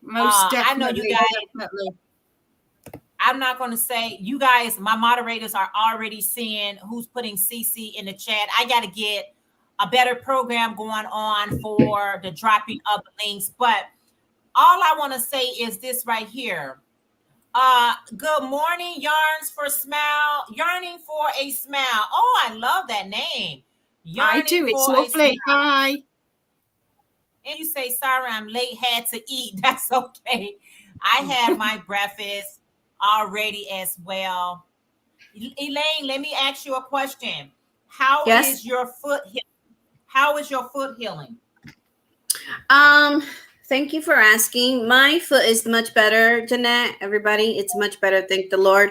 S4: Most
S1: I know you
S4: definitely.
S1: guys.
S4: Definitely.
S1: I'm not going to say you guys. My moderators are already seeing who's putting CC in the chat. I got to get a better program going on for the dropping of the links. But all I want to say is this right here. Good morning, yearning for a smile. Oh, I love that name.
S4: I do.
S1: Yearning
S4: It's
S1: for a smile.
S4: lovely. Hi.
S1: And you say, sorry, I'm late, had to eat. That's okay. I had my breakfast already as well. Elaine, let me ask you a question. How
S2: Yes.
S1: is your foot healing?
S2: Thank you for asking. My foot is much better, Jeanette. Everybody, it's much better. Thank the Lord.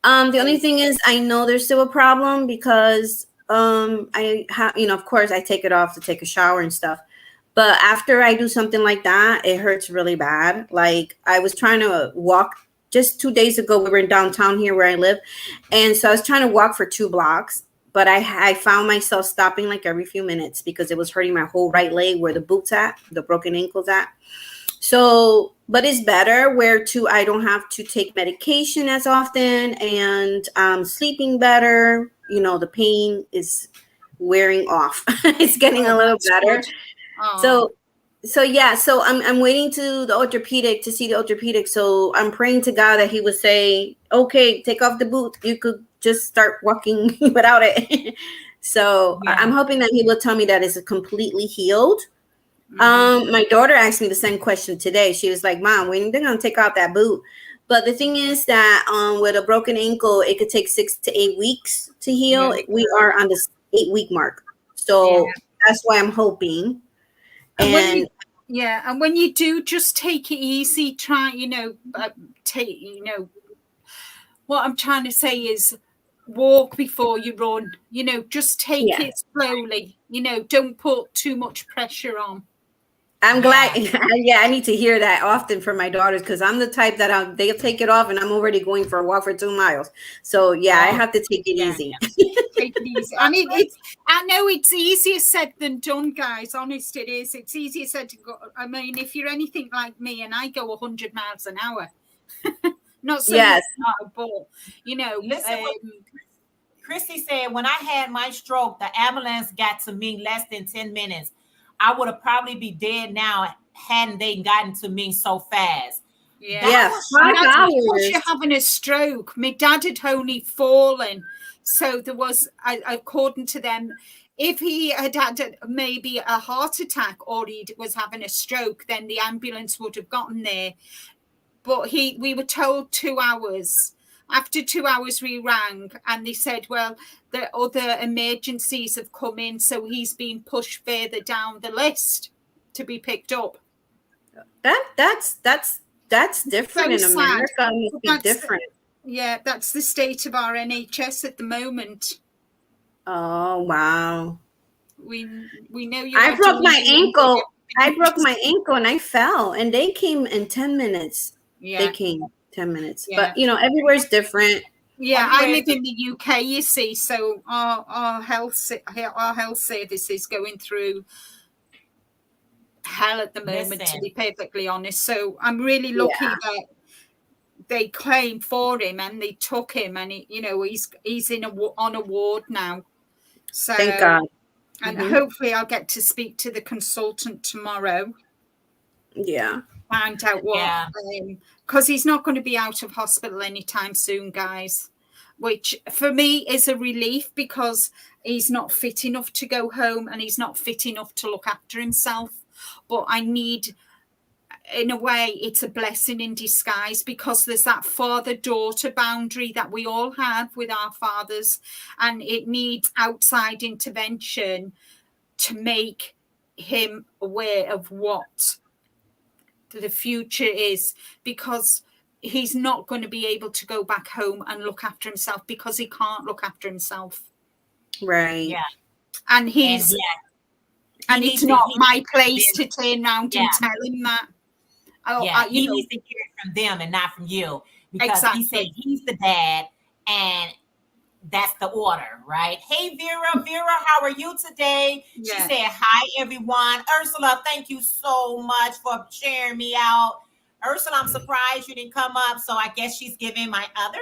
S2: The only thing is, I know there's still a problem because I have, of course, I take it off to take a shower and stuff. But after I do something like that, it hurts really bad. Like I was trying to walk just 2 days ago. We were in downtown here where I live, and so I was trying to walk for 2 blocks. But I found myself stopping like every few minutes because it was hurting my whole right leg where the boot's at, the broken ankle's at. So, but it's better I don't have to take medication as often and sleeping better. The pain is wearing off. It's getting a little better. So yeah, so I'm waiting to see the orthopedic. So I'm praying to God that he would say, okay, take off the boot. You could just start walking without it. So
S1: Yeah.
S2: I'm hoping that he will tell me that it's completely healed. My daughter asked me the same question today. She was like, Mom, when they're gonna take out that boot? But the thing is that with a broken ankle, it could take 6 to 8 weeks to heal.
S4: Yeah.
S2: We are on the 8-week mark. So that's why I'm hoping.
S4: And when you do, just take it easy. Try, what I'm trying to say is walk before you run. Just take it slowly. Don't put too much pressure on.
S2: I'm glad. I need to hear that often from my daughters because I'm the type that they'll take it off and I'm already going for a walk for 2 miles. So I have to take it easy.
S4: Take it easy. I know it's easier said than done, guys. Honest, it is. It's easier said to go. I mean, if you're anything like me, and I go 100 miles an hour, not so much, but
S1: Listen, Christy said, when I had my stroke, the ambulance got to me less than 10 minutes. I would have probably be dead now hadn't they gotten to me so fast.
S4: Yeah.
S2: Yeah,
S1: was
S2: 5
S4: Because
S2: hours.
S4: you're having a stroke. My dad had only fallen. So there was, according to them, if he had had maybe a heart attack or he was having a stroke, then the ambulance would have gotten there. But we were told 2 hours. After 2 hours, we rang and they said, well, the other emergencies have come in, so he's been pushed further down the list to be picked up.
S2: That's different in
S4: So sad.
S2: America. It must be
S4: That's
S2: different.
S4: Yeah, that's the state of our NHS at the moment.
S2: Oh wow!
S4: We know you.
S2: I broke my ankle. I broke my ankle and I fell, and they came in 10 minutes.
S4: Yeah,
S2: They came 10 minutes,
S4: Yeah.
S2: but everywhere's different.
S4: yeah. I live in the UK, you see, so our health service is going through hell at the moment, to be perfectly honest. So I'm really lucky that they claimed for him and they took him, and he's on a ward now. So
S2: Thank God.
S4: And hopefully I'll get to speak to the consultant tomorrow.
S2: Yeah.
S4: Find out what, because he's not going to be out of hospital anytime soon, guys, which for me is a relief, because he's not fit enough to go home and he's not fit enough to look after himself. But I need, in a way, it's a blessing in disguise, because there's that father-daughter boundary that we all have with our fathers, and it needs outside intervention to make him aware of what the future is, because he's not going to be able to go back home and look after himself, because he can't look after himself.
S2: Right.
S1: Yeah.
S4: And it's not my place to turn around and tell him that.
S1: He needs to hear it from them and not from you, because he said he's the dad and that's the order, right? Hey, Vera, how are you today? She said, hi, everyone. Ursula, thank you so much for sharing me out. Ursula, I'm surprised you didn't come up, so I guess she's giving my other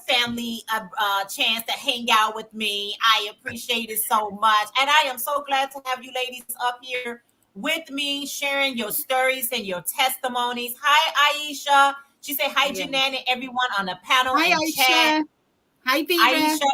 S1: family a chance to hang out with me. I appreciate it so much, and I am so glad to have you ladies up here with me, sharing your stories and your testimonies. Hi, Aisha. She said, hi, Jeanette, and everyone on the panel and
S4: Aisha.
S1: chat.
S4: Hi, Vera.
S1: Aisha,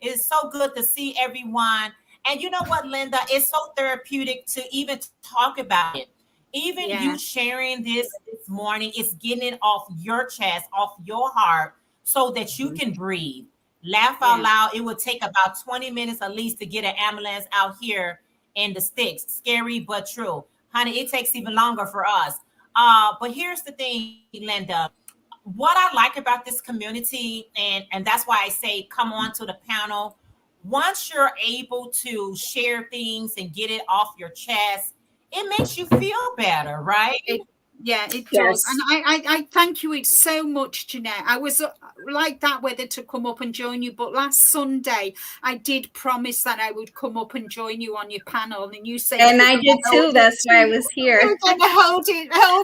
S1: it is so good to see everyone. And you know what, Linda? It's so therapeutic to even talk about it. Even you sharing this morning, it's getting it off your chest, off your heart, so that you can breathe. Laugh out loud. It would take about 20 minutes at least to get an ambulance out here in the sticks. Scary, but true. Honey, it takes even longer for us. But here's the thing, Linda. What I like about this community, and that's why I say come on to the panel. Once you're able to share things and get it off your chest, it makes you feel better, right?
S4: It does. And I thank you so much, Jeanette. I was like that whether to come up and join you, but last Sunday I did promise that I would come up and join you on your panel, and you said,
S2: and I did too. That's why I was here.
S4: You're going to hold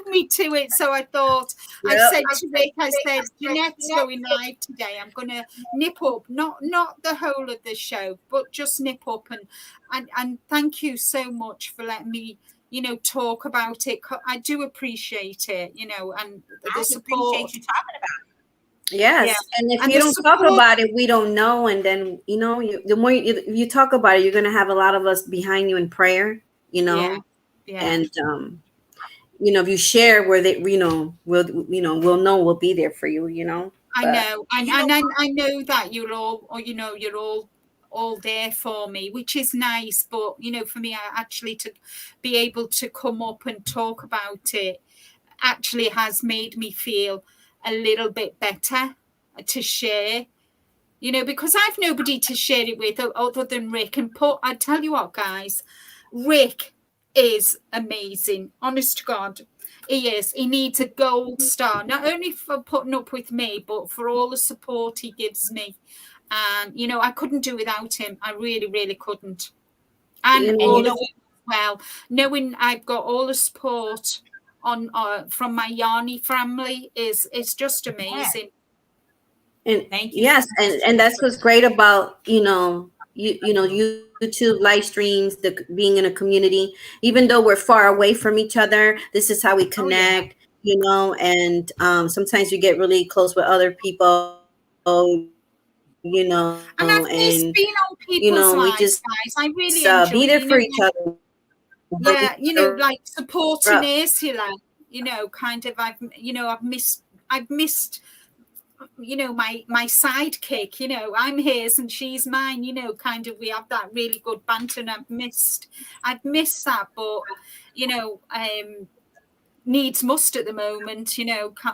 S4: me to it. So I thought, I said to Rick, I said, Jeanette's going live today. I'm going to nip up, not the whole of the show, but just nip up, and thank you so much for letting me talk about it. I do appreciate it, and the support.
S1: Appreciate you talking about it.
S2: Yes, and if you don't talk about it, we don't know. And then the more you talk about it, you're going to have a lot of us behind you in prayer. And if you share where they, we'll know we'll be there for you.
S4: I know, and I know that you're all there for me, which is nice. But for me, actually to be able to come up and talk about it actually has made me feel a little bit better to share, because I've nobody to share it with other than Rick. And I tell you what, guys, Rick is amazing. Honest to God, he is. He needs a gold star, not only for putting up with me, but for all the support he gives me. And I couldn't do without him. I really, really couldn't. And knowing I've got all the support from my Yanni family is just amazing.
S2: And thank you. Yes, and that's what's great about YouTube live streams, being in a community. Even though we're far away from each other, this is how we connect. you know, and sometimes you get really close with other people, you know,
S4: And I've missed
S2: and
S4: being on
S2: you
S4: people's
S2: know, we
S4: lives,
S2: just
S4: guys. I really
S2: be
S4: enjoy,
S2: there for each other.
S4: yeah, like supporting
S2: Up.
S4: Ursula, kind of, I've missed, my sidekick, I'm his and she's mine, kind of, we have that really good banter, and I've missed that, but, needs must at the moment,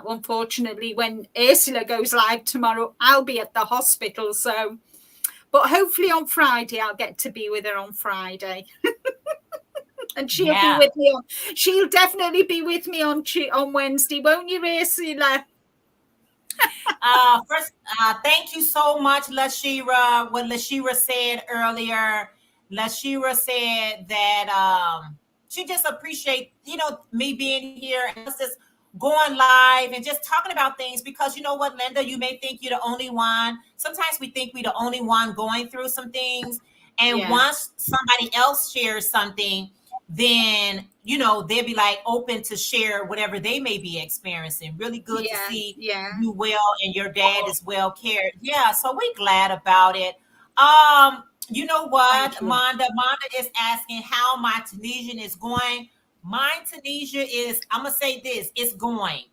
S4: unfortunately, when Ursula goes live tomorrow, I'll be at the hospital, so, but hopefully on Friday, I'll get to be with her on Friday. And she'll be with me she'll definitely be with me on Wednesday, won't you, Ursula?
S1: First, thank you so much, Lashira. What Lashira said earlier, Lashira said that she just appreciate, me being here and us just going live and just talking about things, because you know what, Linda, you may think you're the only one. Sometimes we think we're the only one going through some things. And once somebody else shares something, then they'll be like open to share whatever they may be experiencing. Really good to see you well and your dad is well cared. Yeah, so we're glad about it. You know what, Monda is asking how my Tunisian is going. My Tunisia is, I'm gonna say this, it's going.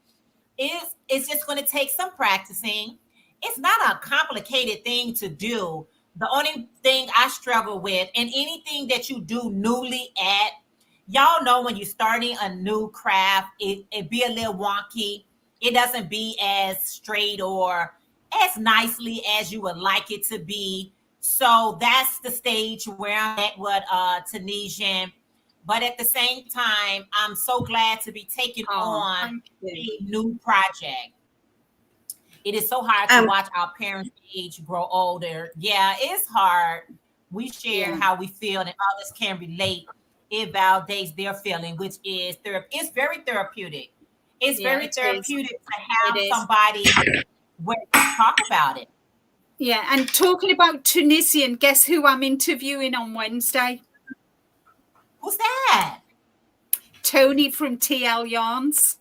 S1: It's just going to take some practicing. It's not a complicated thing to do. The only thing I struggle with, and anything that you do newly at, y'all know when you're starting a new craft, it be a little wonky. It doesn't be as straight or as nicely as you would like it to be. So that's the stage where I'm at with Tunisian. But at the same time, I'm so glad to be taking on a new project. It is so hard to watch our parents' age grow older. Yeah, it's hard. We share how we feel, and others can relate. It validates their feeling, which is it's very therapeutic. It's very therapeutic to have somebody where you talk about it.
S4: Yeah, and talking about Tunisian, guess who I'm interviewing on Wednesday?
S1: Who's that?
S4: Tony from TL Yarns.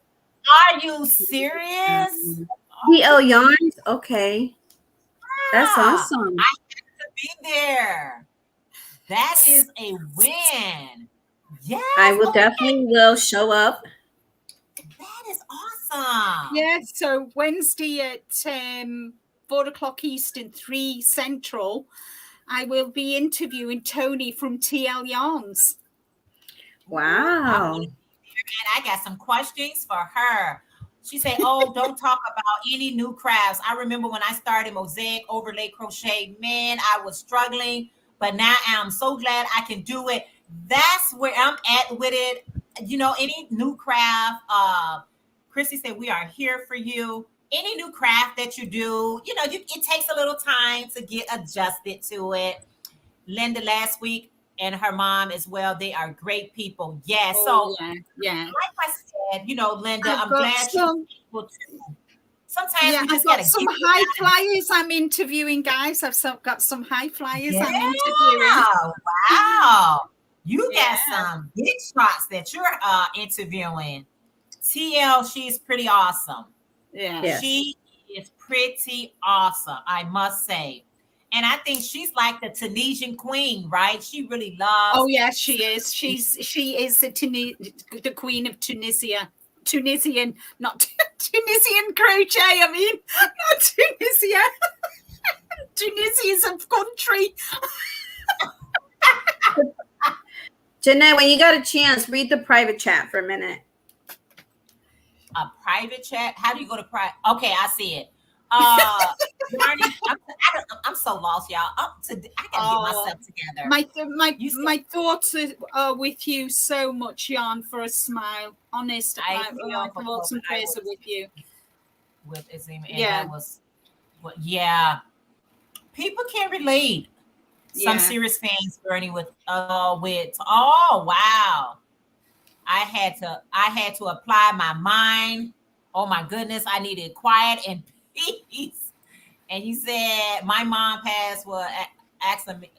S1: Are you serious?
S2: TL Yarns? Okay. That's awesome.
S1: I have to be there. That is a win. Yes.
S2: I will definitely will show up.
S1: That is awesome.
S4: Yeah, so Wednesday at 4:00 Eastern, 3 Central, I will be interviewing Tony from TL Yarns.
S2: Wow.
S1: And I got some questions for her. She said, "Oh, don't talk about any new crafts. I remember when I started mosaic overlay crochet, man, I was struggling, but now I'm so glad I can do it." That's where I'm at with it. Any new craft, Chrissy said, we are here for you. Any new craft that you do, it takes a little time to get adjusted to it. Linda last week and her mom as well, they are great people. Yeah. Like I said, Linda, I'm glad you're able to. Sometimes we just got
S4: some high flyers I'm interviewing, guys. I've got some high flyers I'm interviewing.
S1: Wow. You got some big shots that you're interviewing. TL, she's pretty awesome.
S4: Yeah.
S1: She is pretty awesome, I must say. And I think she's like the Tunisian queen, right? She really loves.
S4: Oh, yeah, she is. She is the queen of Tunisia. Tunisian, not Tunisian crochet. I mean, not Tunisia. Tunisia is a country.
S2: Jeanette, when you got a chance, read the private chat for a minute.
S1: A private chat? How do you go to private? Okay, I see it. Barney, I'm so lost, y'all. I gotta get myself together.
S4: My thoughts are with you so much, Jan, for a smile. Honest, my thoughts and prayers are with you.
S1: With Azima, and that was, people can relate. Some serious fans, Bernie, with oh wow. I had to apply my mind. Oh my goodness, I needed quiet and peace. And he said my mom passed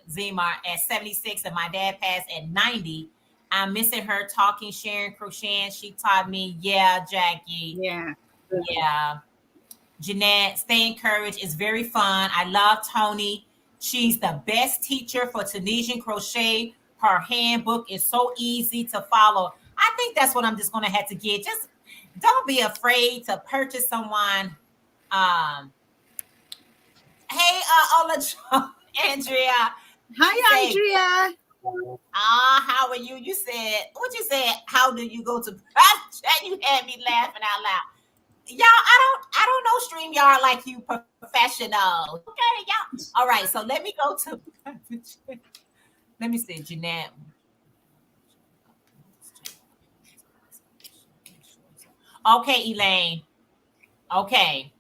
S1: Zima at 76 and my dad passed at 90. I'm missing her talking, sharing, crocheting. She taught me. Yeah, Jackie.
S4: Yeah.
S1: Yeah. Jeanette, stay encouraged. It's very fun. I love Tony. She's the best teacher for Tunisian crochet. Her handbook is so easy to follow. I think that's what I'm just going to have to get. Just don't be afraid to purchase someone. Hey, Andrea.
S4: Hi,
S1: Say,
S4: Andrea.
S1: how are you? You said, what you said? How do you go to project? You had me laughing out loud. Y'all, I don't know StreamYard like you professionals. Okay, y'all. All right, so let me go to let me see, Jeanette. Okay, Elaine. Okay.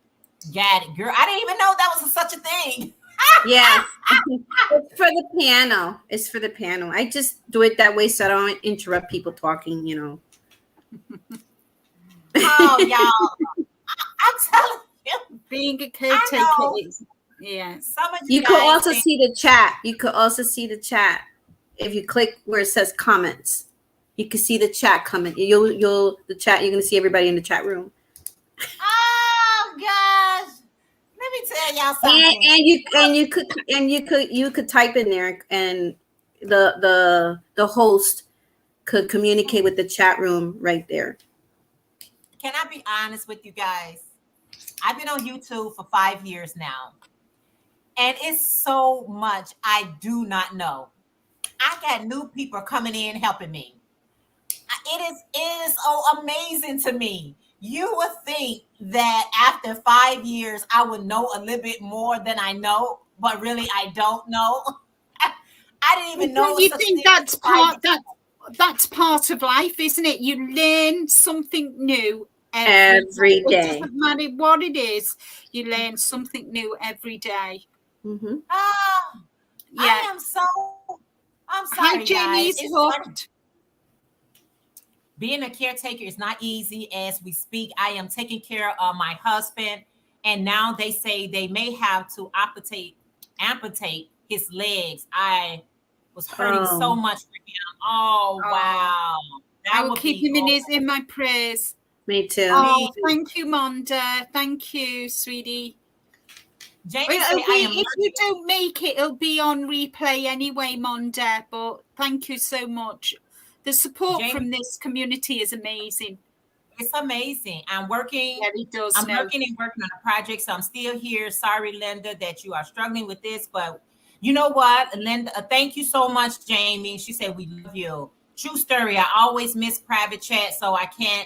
S1: Got it, girl. I didn't even know that was such a thing.
S2: Yeah. It's for the piano. It's for the piano. I just do it that way so I don't interrupt people talking, you know.
S1: Oh, y'all. I'm telling you.
S4: Being a caretaker is, yes.
S1: Some of
S2: You
S1: guys
S2: could also
S1: think,
S2: see the chat. You could also see the chat. If you click where it says comments, you can see the chat comment. The chat, you're gonna see everybody in the chat room.
S1: oh gosh. Let me tell y'all something.
S2: And you could type in there and the host could communicate with the chat room right there.
S1: Can I be honest with you guys? I've been on YouTube for 5 years now. And it's so much I do not know. I got new people coming in helping me. It is so amazing to me. You would think that after 5 years, I would know a little bit more than I know, but really I don't know. I didn't even know.
S4: You think that's part of life, isn't it? You learn something new every day. It doesn't matter what it is. You learn something new every day.
S2: Mm-hmm.
S1: Yeah. I'm sorry,
S4: Hi, Jamie's hooked.
S1: Being a caretaker is not easy. As we speak, I am taking care of my husband, and now they say they may have to amputate his legs. I was hurting so much for him. Oh wow!
S4: I will keep him in my prayers.
S2: Me too.
S4: Oh, thank you, Monda. Thank you, sweetie.
S1: Jamie
S4: if you don't make it, it'll be on replay anyway, Monda. But thank you so much. The support from this community is amazing.
S1: It's amazing. I'm working.
S4: Yeah, it does.
S1: I'm working on a project, so I'm still here. Sorry, Linda, that you are struggling with this, but you know what, Linda? Thank you so much, Jamie. She said we love you. True story. I always miss private chat, so I can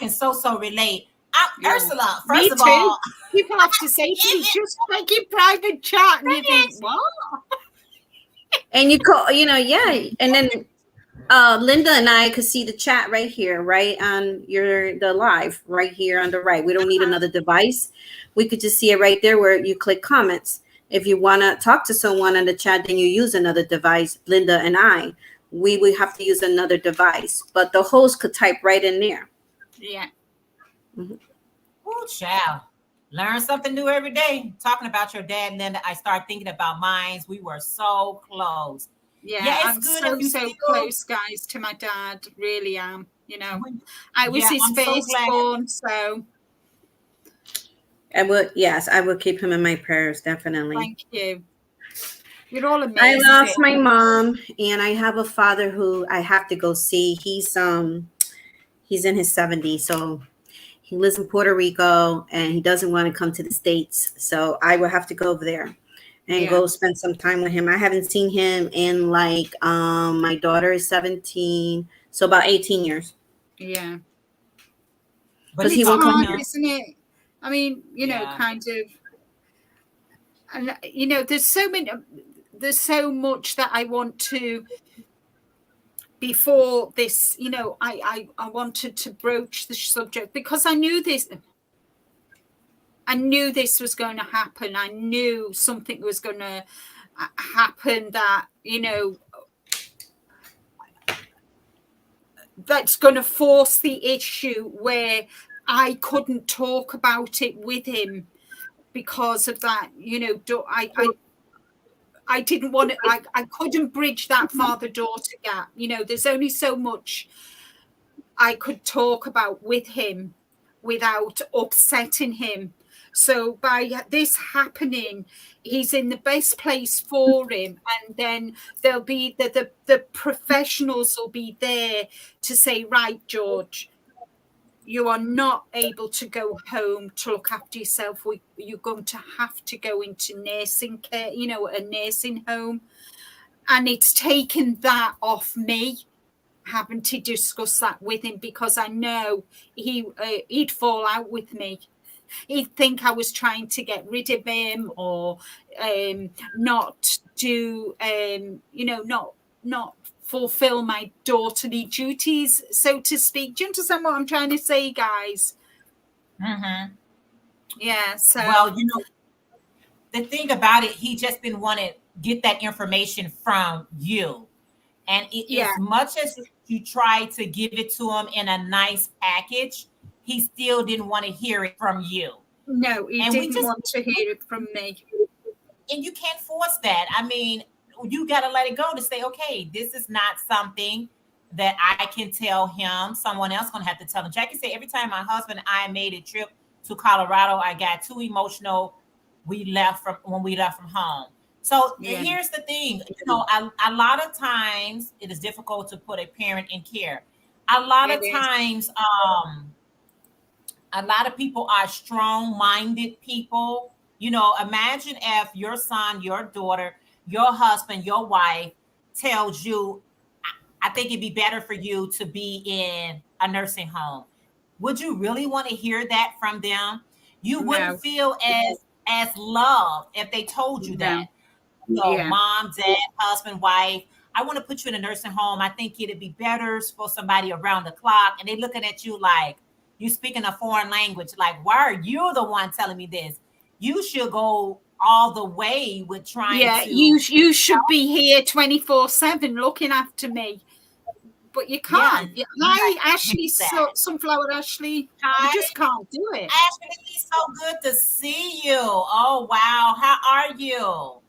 S1: so relate. Ursula, first of all,
S4: people have to say to me, just like your private chat, and you think, what?
S2: And you call, and then Linda and I could see the chat right here, right on the live right here on the right. We don't need another device. We could just see it right there where you click comments. If you want to talk to someone in the chat, then you use another device. Linda and I, we would have to use another device, but the host could type right in there.
S4: Yeah.
S1: Mm-hmm. Oh, child. Learn something new every day. Talking about your dad, Linda, I start thinking about mine. We were so close.
S4: Yeah, I'm so close, guys, to my dad. Really am. I was his firstborn, so.
S2: I would keep him in my prayers, definitely.
S4: Thank you. You're all amazing.
S2: I lost my mom, and I have a father who I have to go see. He's in his 70s, so he lives in Puerto Rico, and he doesn't want to come to the States. So I will have to go over there and go spend some time with him. I haven't seen him in my daughter is 17, so about 18 years.
S4: Yeah.
S1: But
S4: it's hard, isn't it? I mean, kind of, and there's so much that I want to, before this, I wanted to broach the subject because I knew this was going to happen. I knew something was going to happen that, that's going to force the issue where I couldn't talk about it with him because of that. I didn't want to, I couldn't bridge that father-daughter gap. You know, there's only so much I could talk about with him without upsetting him. So by this happening, he's in the best place for him. And then there'll be the professionals will be there to say, right, George, you are not able to go home to look after yourself. You're going to have to go into nursing care, you know, a nursing home. And it's taken that off me, having to discuss that with him, because I know he'd fall out with me. He'd think I was trying to get rid of him, or not do, you know, not fulfill my daughterly duties, so to speak. Do you understand what I'm trying to say, guys?
S1: Mm-hmm.
S4: Yeah. So
S1: Well, you know, the thing about it, he just didn't want to get that information from you. And as much as you tried to give it to him in a nice package, he still didn't want to hear it from you.
S4: No, he
S1: and
S4: didn't want to hear it from me.
S1: And you can't force that. I mean, you got to let it go to say, okay, this is not something that I can tell him. Someone else going to have to tell him. Jackie said, every time my husband and I made a trip to Colorado, I got too emotional. When we left from home. So here's the thing, you know, a lot of times it is difficult to put a parent in care. A lot of times, a lot of people are strong-minded people. You know, imagine if your son, your daughter, your husband, your wife tells you, I think it'd be better for you to be in a nursing home. Would you really want to hear that from them? You wouldn't feel as loved if they told you that. So mom, dad, husband, wife, I want to put you in a nursing home. I think it'd be better for somebody around the clock. And they looking at you like you speaking a foreign language. Like, why are you the one telling me this? You should go all the way with trying to.
S4: You should be here 24/7 looking after me. But you can't. Hi, Ashley, Sunflower Ashley.
S1: Hi.
S4: You just can't do it.
S1: Ashley, it's so good to see you. Oh, wow. How are you?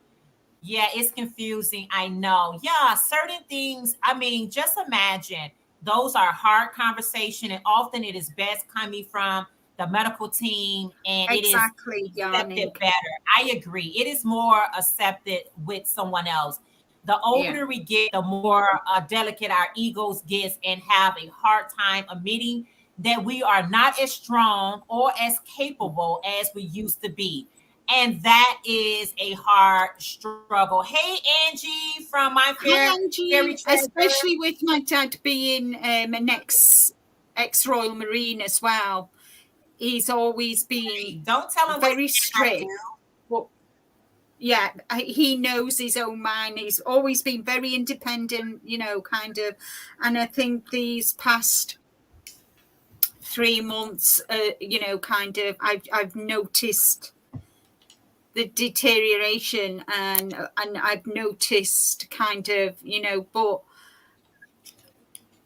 S1: Yeah, it's confusing. I know. Yeah, certain things. I mean, just imagine those are hard conversation, and often it is best coming from the medical team, and it is accepted better. I agree. It is more accepted with someone else. The older we get, the more delicate our egos get, and have a hard time admitting that we are not as strong or as capable as we used to be. And that is a hard struggle. Hey, Angie from My
S4: Angie, especially with my dad being an ex-Royal Marine as well. He's always been very strict. But yeah, he knows his own mind. He's always been very independent, you know, kind of. And I think these past 3 months, you know, kind of, I've noticed the deterioration, and I've noticed kind of, you know, but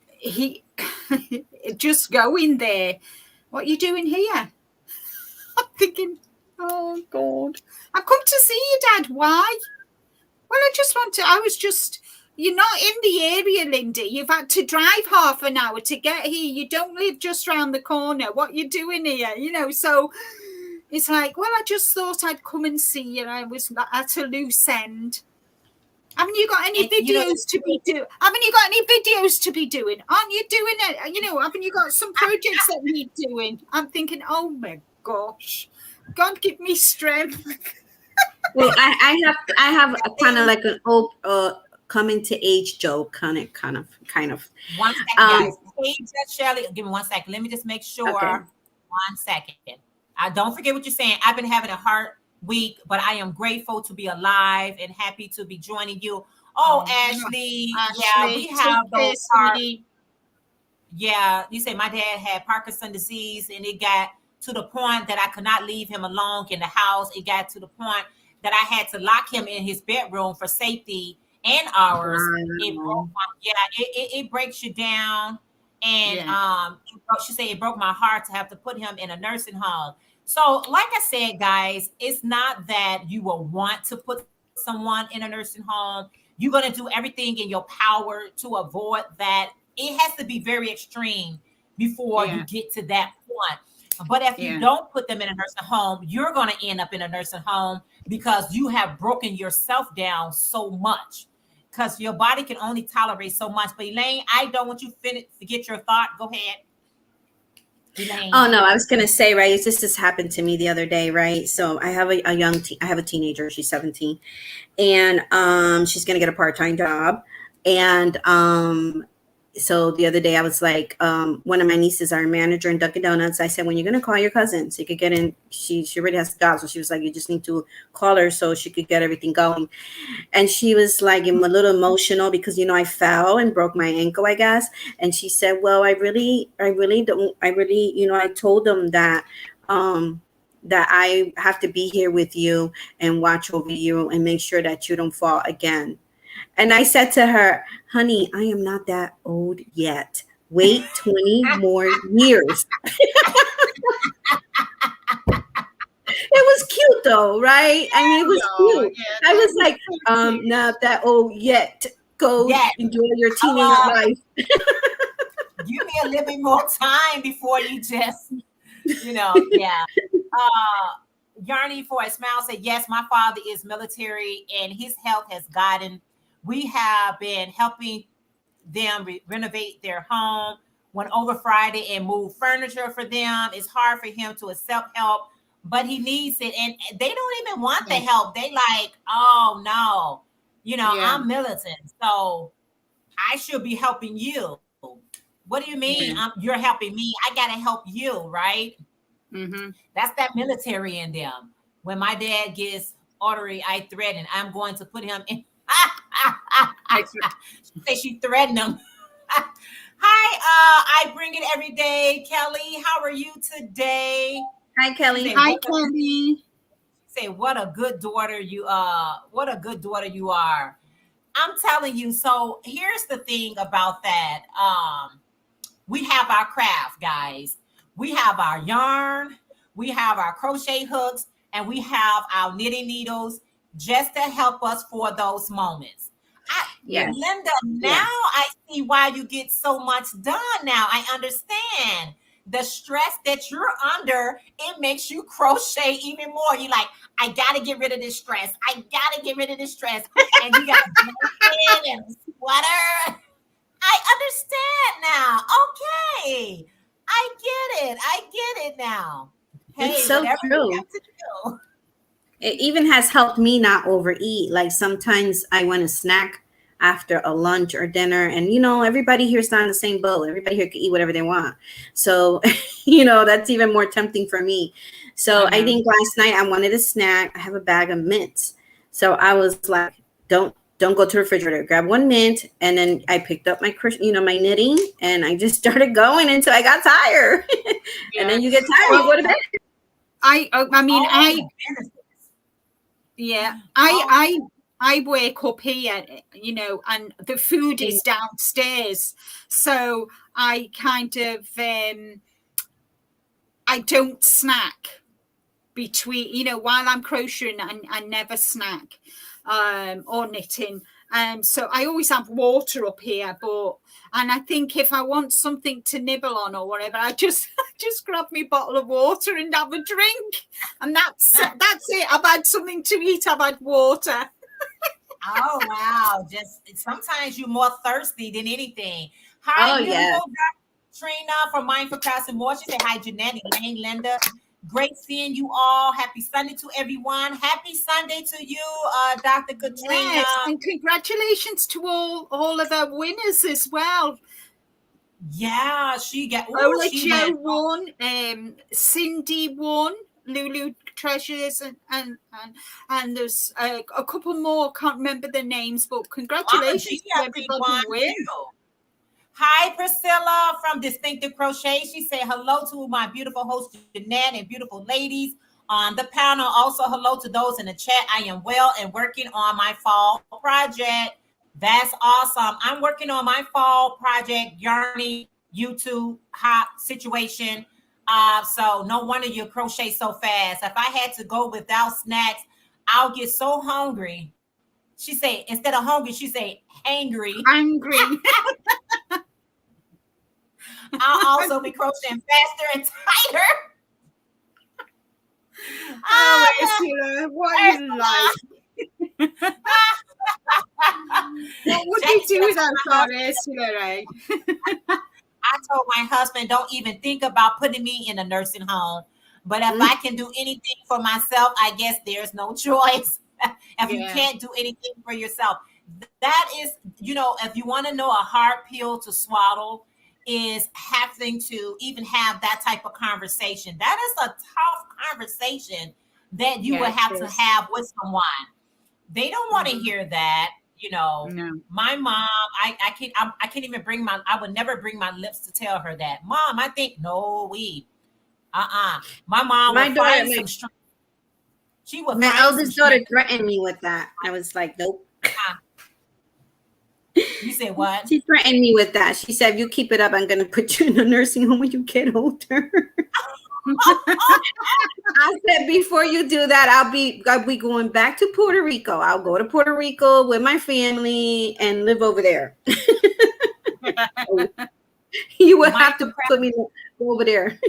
S4: he just going there. What are you doing here? I'm thinking, oh God, I've come to see you, Dad. Why? Well, you're not in the area, Linda. You've had to drive half an hour to get here. You don't live just round the corner. What are you doing here? You know, so it's like, well, I just thought I'd come and see you. I was at a loose end. Haven't you got any videos to be doing? Haven't you got any videos to be doing? Aren't you doing it? You know, haven't you got some projects that need doing? I'm thinking, oh my gosh, God give me strength.
S2: Well, I have a kind of like an old coming to age joke, kind of.
S1: 1 second, guys. Hey, Shelley, give me 1 second. Let me just make sure. Okay. 1 second. Don't forget what you're saying. I've been having a hard week, but I am grateful to be alive and happy to be joining you. Oh, Ashley. Yeah, we have those. Yeah, you say my dad had Parkinson's disease, and it got to the point that I could not leave him alone in the house. It got to the point that I had to lock him in his bedroom for safety and ours. It breaks you down. And she said it broke my heart to have to put him in a nursing home. So, like I said, guys, it's not that you will want to put someone in a nursing home, you're going to do everything in your power to avoid that. It has to be very extreme before you get to that point. But if you don't put them in a nursing home, you're going to end up in a nursing home because you have broken yourself down so much, because your body can only tolerate so much. But Elaine, I don't want you to forget your thought. Go ahead. Elaine.
S2: Oh no, I was gonna say, right, this just happened to me the other day, right? So I have I have a teenager, she's 17, and she's gonna get a part-time job. And so the other day I was like, one of my nieces are a manager in Dunkin' Donuts. I said, when you're gonna call your cousin so you could get in, she already has a job. So she was like, you just need to call her so she could get everything going. And she was like, I'm a little emotional because, you know, I fell and broke my ankle, I guess. And she said, well, I really, you know, I told them that that I have to be here with you and watch over you and make sure that you don't fall again. And I said to her, honey, I am not that old yet. Wait 20 more years. It was cute though, right? I mean, it was cute. I was like, not that old yet. Go enjoy your teenage life.
S1: Give me a little bit more time before you just, you know, Yarny for a smile said, yes, my father is military and his health has gotten. We have been helping them renovate their home. Went over Friday and moved furniture for them. It's hard for him to accept help, but he needs it. And they don't even want the help. They like, oh no, you know, I'm militant, so I should be helping you. What do you mean? You're helping me. I got to help you, right? Mm-hmm. That's that military in them. When my dad gets ornery, I threaten, I'm going to put him in. She said she threatened him. Hi, I bring it every day. Kelly, how are you today?
S2: Hi, Kelly.
S4: Hi, Kelly.
S1: Say, what a good daughter you are. What a good daughter you are. I'm telling you. So here's the thing about that. We have our craft, guys. We have our yarn. We have our crochet hooks, and we have our knitting needles just to help us for those moments. Linda, now I see why you get so much done now. I understand the stress that you're under. It makes you crochet even more. You're like, I got to get rid of this stress. I got to get rid of this stress. And you got a blanket and a sweater. I understand now. Okay. I get it now. Hey,
S2: it's so true. It even has helped me not overeat. Like sometimes I want to snack after a lunch or dinner, and you know, everybody here is not in the same boat. Everybody here can eat whatever they want. So, you know, that's even more tempting for me. So I think last night I wanted a snack. I have a bag of mints. So I was like, don't go to the refrigerator, grab one mint. And then I picked up my knitting, and I just started going until I got tired. And then you get tired, you go to bed.
S4: I wake up here, you know, and the food is downstairs. So I kind of, I don't snack between, you know, while I'm crocheting, I never snack or knitting. So I always have water up here, and I think if I want something to nibble on or whatever, I just grab my bottle of water and have a drink, and that's it. I've had something to eat. I've had water.
S1: Oh wow! Just sometimes you're more thirsty than anything. Hi, Trina from Mindful Crafts and More. She said hi, Jeanette, Elaine, Linda. Great seeing you all. Happy Sunday to everyone. Happy Sunday to you, Dr. Katrina.
S4: Yes, and congratulations to all of our winners as well.
S1: Yeah, she got.
S4: Joe won. Cindy won. Lulu Treasures and there's a couple more. Can't remember the names, but congratulations to everybody who win.
S1: Hi, Priscilla from Distinctive Crochet. She said hello to my beautiful host, Jeanette, and beautiful ladies on the panel. Also, hello to those in the chat. I am well and working on my fall project. That's awesome. I'm working on my fall project, Yarny YouTube hot situation. So no wonder you crochet so fast. If I had to go without snacks, I'll get so hungry. She say, instead of hungry, she say hangry.
S4: Angry.
S1: I'll also be crocheting faster and tighter.
S4: Oh, Ursula, what are you like? What would you do without that, Ursula, eh?
S1: I told my husband, don't even think about putting me in a nursing home. But if I can do anything for myself, I guess there's no choice. If you can't do anything for yourself, that is, if you want to know a hard pill to swallow, is having to even have that type of conversation. That is a tough conversation that you would have to have with someone. They don't want to hear that. No. My mom, I can't even I would never bring my lips to tell her that. Mom, I think my mom would find some strength. She would.
S2: My eldest daughter threatened me with that. I was like, nope.
S1: You said what?
S2: She threatened me with that. She said, if you keep it up, I'm going to put you in a nursing home when you get older. I said, before you do that, I'll be going back to Puerto Rico. I'll go to Puerto Rico with my family and live over there. You would have to put me over there.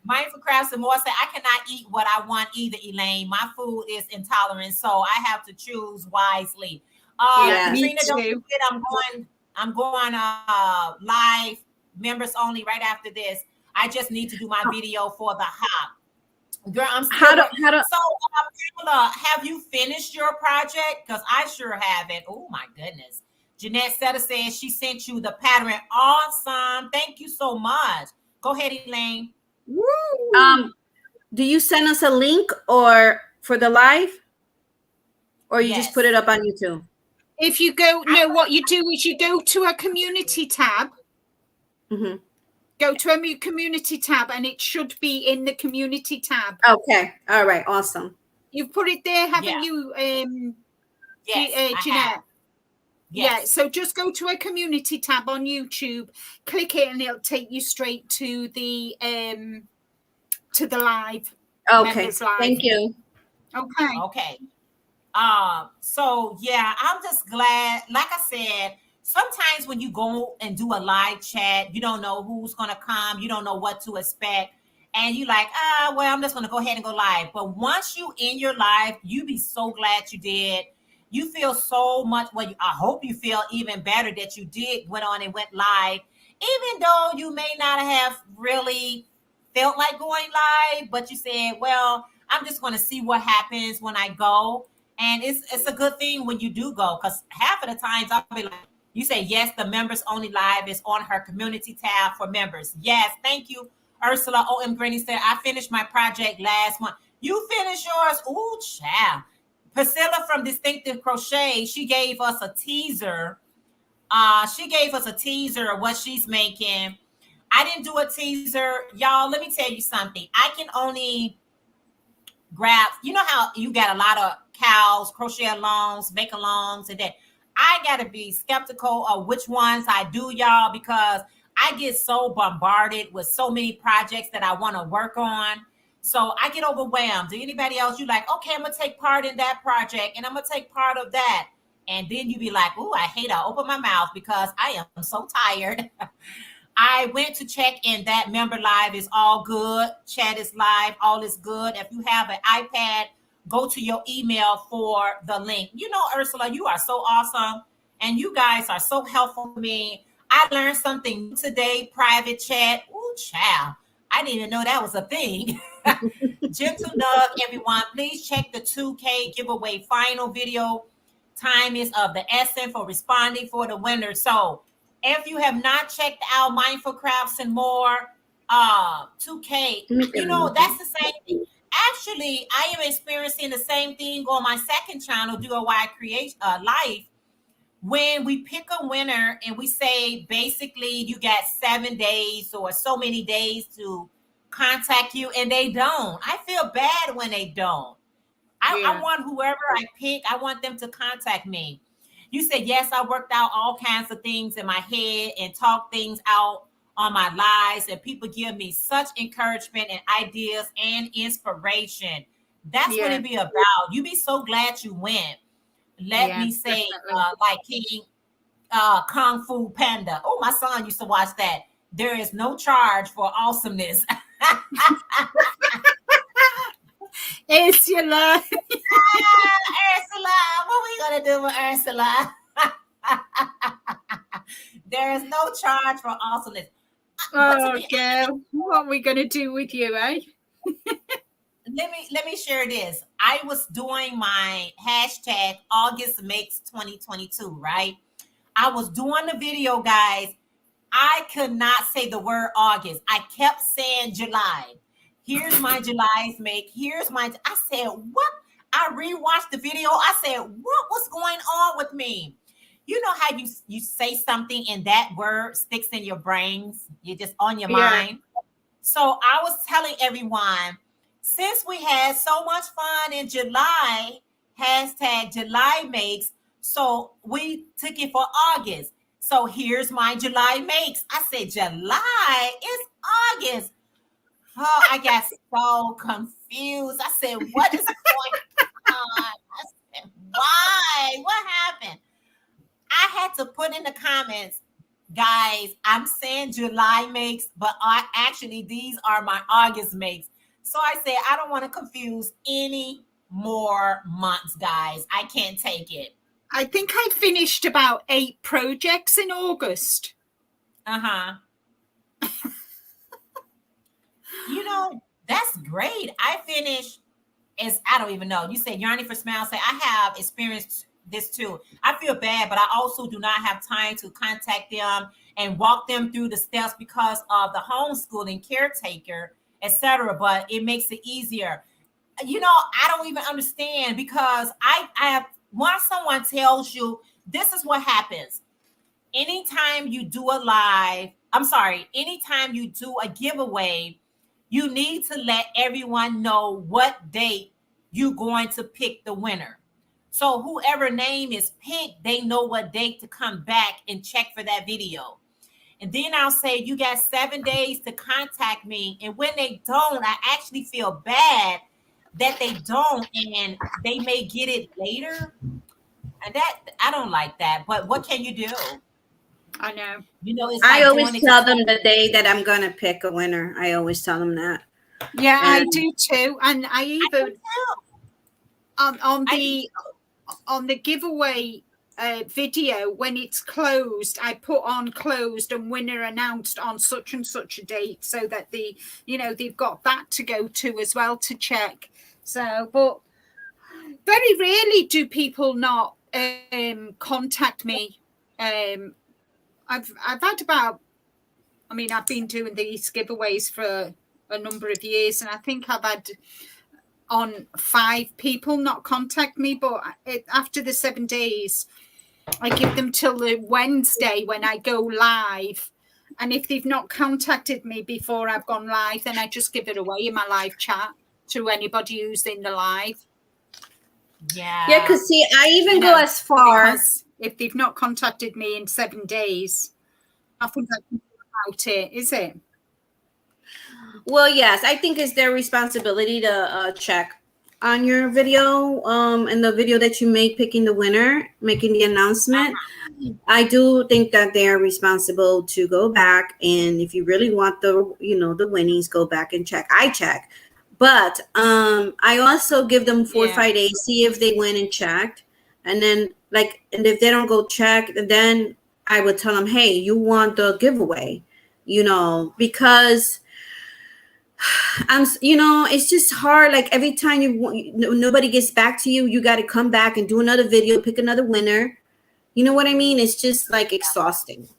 S1: Mindful Crafts and More said, I cannot eat what I want either, Elaine. My food is intolerant, so I have to choose wisely. Katrina, don't forget, I'm going live, members only, right after this. I just need to do my video for the hop. Girl, I'm still. So, Pamela, have you finished your project? Because I sure haven't. Oh my goodness. Jeanette says she sent you the pattern. Awesome. Thank you so much. Go ahead, Elaine.
S2: Woo. Do you send us a link or for the live, or you just put it up on YouTube?
S4: If you go, what you do is you go to a community tab.
S2: Mm-hmm.
S4: Go to a community tab, and it should be in the community tab.
S2: Okay. All right. Awesome.
S4: You've put it there, haven't you,
S1: yes,
S4: Jeanette?
S1: Yes.
S4: Yeah. So just go to a community tab on YouTube, click it, and it'll take you straight to the live.
S2: Okay.
S4: Live.
S2: Thank you.
S1: Okay. So yeah, I'm just glad. Like I said, sometimes when you go and do a live chat, you don't know who's gonna come, you don't know what to expect, and you like, well, I'm just gonna go ahead and go live. But once you in your live, you be so glad you did. You feel so much. Well, I hope you feel even better that you went on and went live, even though you may not have really felt like going live, but you said, well, I'm just going to see what happens when I go. And it's a good thing when you do go, because half of the times I'll be like, you say, yes, the members only live is on her community tab for members. Yes, thank you, Ursula. OM Granny said, I finished my project last month. You finished yours? Ooh, child. Priscilla from Distinctive Crochet, she gave us a teaser. Of what she's making. I didn't do a teaser. Y'all, let me tell you something. I can only grab, you know how you got a lot of cows, crochet alongs, make alongs, and then I got to be skeptical of which ones I do, y'all, because I get so bombarded with so many projects that I want to work on. So I get overwhelmed. Do anybody else, you like, okay, I'm going to take part in that project and I'm going to take part of that. And then you be like, oh, I hate to open my mouth because I am so tired. I went to check and that member live is all good. Chat is live. All is good. If you have an iPad, go to your email for the link. You know, Ursula, you are so awesome. And you guys are so helpful to me. I learned something today, private chat. Ooh, child. I didn't even know that was a thing. Gentle Nug, everyone. Please check the 2K giveaway final video. Time is of the essence for responding for the winner. So if you have not checked out Mindful Crafts and More, 2K, you know, that's the same thing. Actually, I am experiencing the same thing on my second channel, DOYcreations Life. When we pick a winner and we say, basically, you got 7 days or so many days to contact you, and they don't. I feel bad when they don't. I want whoever I pick, I want them to contact me. You said, yes, I worked out all kinds of things in my head and talked things out on my lives, and people give me such encouragement and ideas and inspiration. That's what it be about. You be so glad you went. Let me say, like King Kung Fu Panda. Oh, my son used to watch that. There is no charge for awesomeness.
S4: Ursula.
S1: Ursula, what we gonna do with Ursula? There is no charge for awesomeness.
S4: Oh, girl, what are we gonna do with you, eh?
S1: Let me share this. I was doing my hashtag August Makes 2022, right? I was doing the video, guys. I could not say the word August. I kept saying July. Here's my July's make. Here's my. I said, what? I rewatched the video. I said, what was going on with me? You know how you say something and that word sticks in your brains? You're just on your mind. So I was telling everyone, since we had so much fun in July, hashtag July makes, so we took it for August. So here's my July makes. I said, July is August. Oh, I got so confused. I said, what is going on? I said, why? What happened? I had to put in the comments, guys, I'm saying July makes, but actually these are my August makes. So I said, I don't want to confuse any more months, guys. I can't take it.
S4: I think I finished about 8 projects in August.
S1: You know, that's great. I finished I don't even know. You said Yearning for Smile. Say, I have experienced this too. I feel bad, but I also do not have time to contact them and walk them through the steps because of the homeschooling caretaker, etc. But it makes it easier. You know, I don't even understand because I have, once someone tells you this is what happens, anytime you do a live, anytime you do a giveaway, you need to let everyone know what date you're going to pick the winner. So whoever name is picked, they know what date to come back and check for that video. And then I'll say, you got 7 days to contact me. And when they don't, I actually feel bad that they don't, and they may get it later. And that, I don't like that. But what can you do?
S4: I know.
S1: You know, it's
S2: I
S1: like
S2: always tell them the day that I'm gonna pick a winner. I always tell them that.
S4: Yeah, I do too. And I even on the giveaway video, when it's closed, I put on closed and winner announced on such and such a date, so that they've got that to go to as well to check. So, but very rarely do people not contact me. I've had about, I've been doing these giveaways for a number of years, and I think I've had on 5 people not contact me, but after the 7 days, I give them till the Wednesday when I go live. And if they've not contacted me before I've gone live, then I just give it away in my live chat to anybody who's in the live.
S2: Yeah, because see, I even go as far.
S4: Because if they've not contacted me in 7 days, nothing I can do about it, is it?
S2: Well, yes, I think it's their responsibility to check on your video, and the video that you make picking the winner, making the announcement. I do think that they're responsible to go back, and if you really want the winnings, go back and check. I check, but I also give them 4 or 5 days, see if they went and checked, and then and if they don't go check, then I would tell them, hey, you want the giveaway, because it's just hard. Like every time nobody gets back to you, you got to come back and do another video, pick another winner. You know what I mean? It's just like exhausting.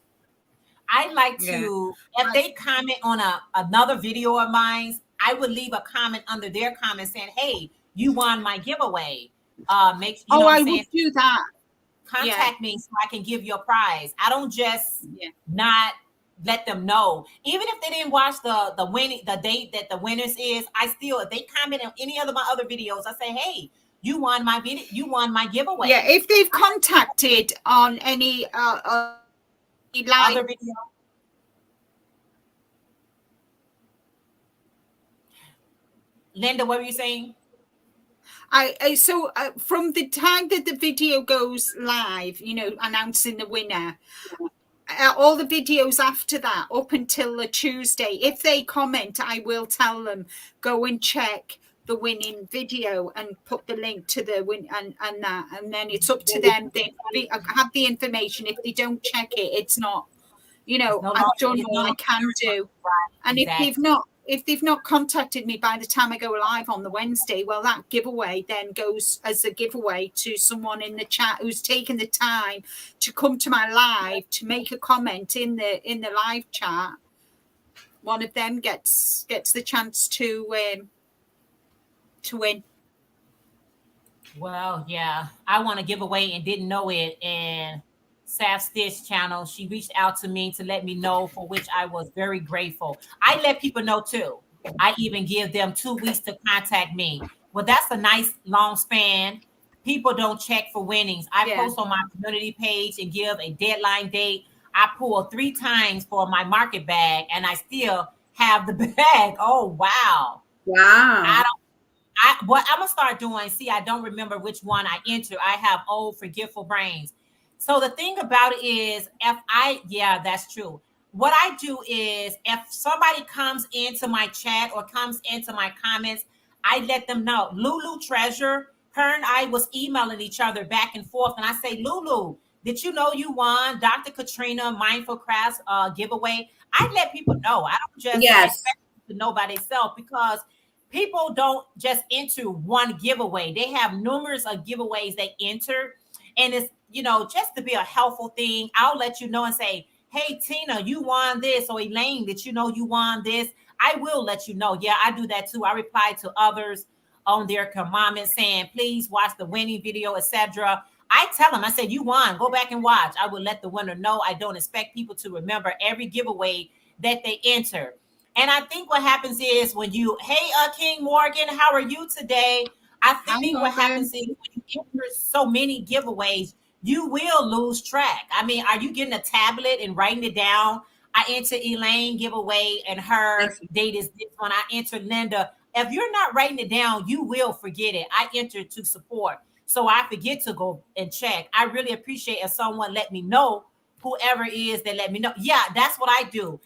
S1: I like to, if they comment on another video of mine, I would leave a comment under their comment saying, hey, you won my giveaway. I
S4: would do that.
S1: Contact me so I can give you a prize. I don't just not let them know. Even if they didn't watch the date that the winners is, if they comment on any of my other videos, I say, hey, you won my video, you won my giveaway.
S4: Yeah, if they've contacted on any other video.
S1: Linda, what were you saying?
S4: So from the time that the video goes live, announcing the winner, all the videos after that, up until the Tuesday, if they comment, I will tell them, go and check the winning video and put the link to the win and that, and then it's up to them. They have the information. If they don't check it, it's not, I've done all I can do. And if they've not contacted me by the time I go live on the Wednesday, well, that giveaway then goes as a giveaway to someone in the chat who's taken the time to come to my live to make a comment in the live chat. One of them gets the chance to win.
S1: Well, yeah, I want to give away and didn't know it. And Saf Stitch channel, she reached out to me to let me know, for which I was very grateful. I let people know too. I even give them 2 weeks to contact me. Well, that's a nice long span. People don't check for winnings. I post on my community page and give a deadline date. I pull 3 times for my market bag and I still have the bag. Oh, wow.
S2: Wow.
S1: What I'm gonna start doing, I don't remember which one I enter. I have old forgetful brains. So the thing about it is, that's true. What I do is, if somebody comes into my chat or comes into my comments, I let them know. Lulu Treasure, her and I was emailing each other back and forth, and I say, Lulu, did you know you won Dr. Katrina Mindful Crafts giveaway? I let people know. I don't just expect to know by themselves, because people don't just enter one giveaway. They have numerous of giveaways they enter. And it's, just to be a helpful thing, I'll let you know and say, hey, Tina, you won this. Or Elaine, did you know you won this? I will let you know. Yeah, I do that too. I reply to others on their comments saying, please watch the winning video, etc. I tell them, I said, you won. Go back and watch. I will let the winner know. I don't expect people to remember every giveaway that they enter. And I think what happens is when King Morgan, how are you today? I think what happens is when you enter so many giveaways, you will lose track. I mean, are you getting a tablet and writing it down? I enter Elaine giveaway and her date is this one. I enter Linda. If you're not writing it down, you will forget it. I enter to support, so I forget to go and check. I really appreciate if someone let me know, whoever it is that let me know. Yeah, that's what I do.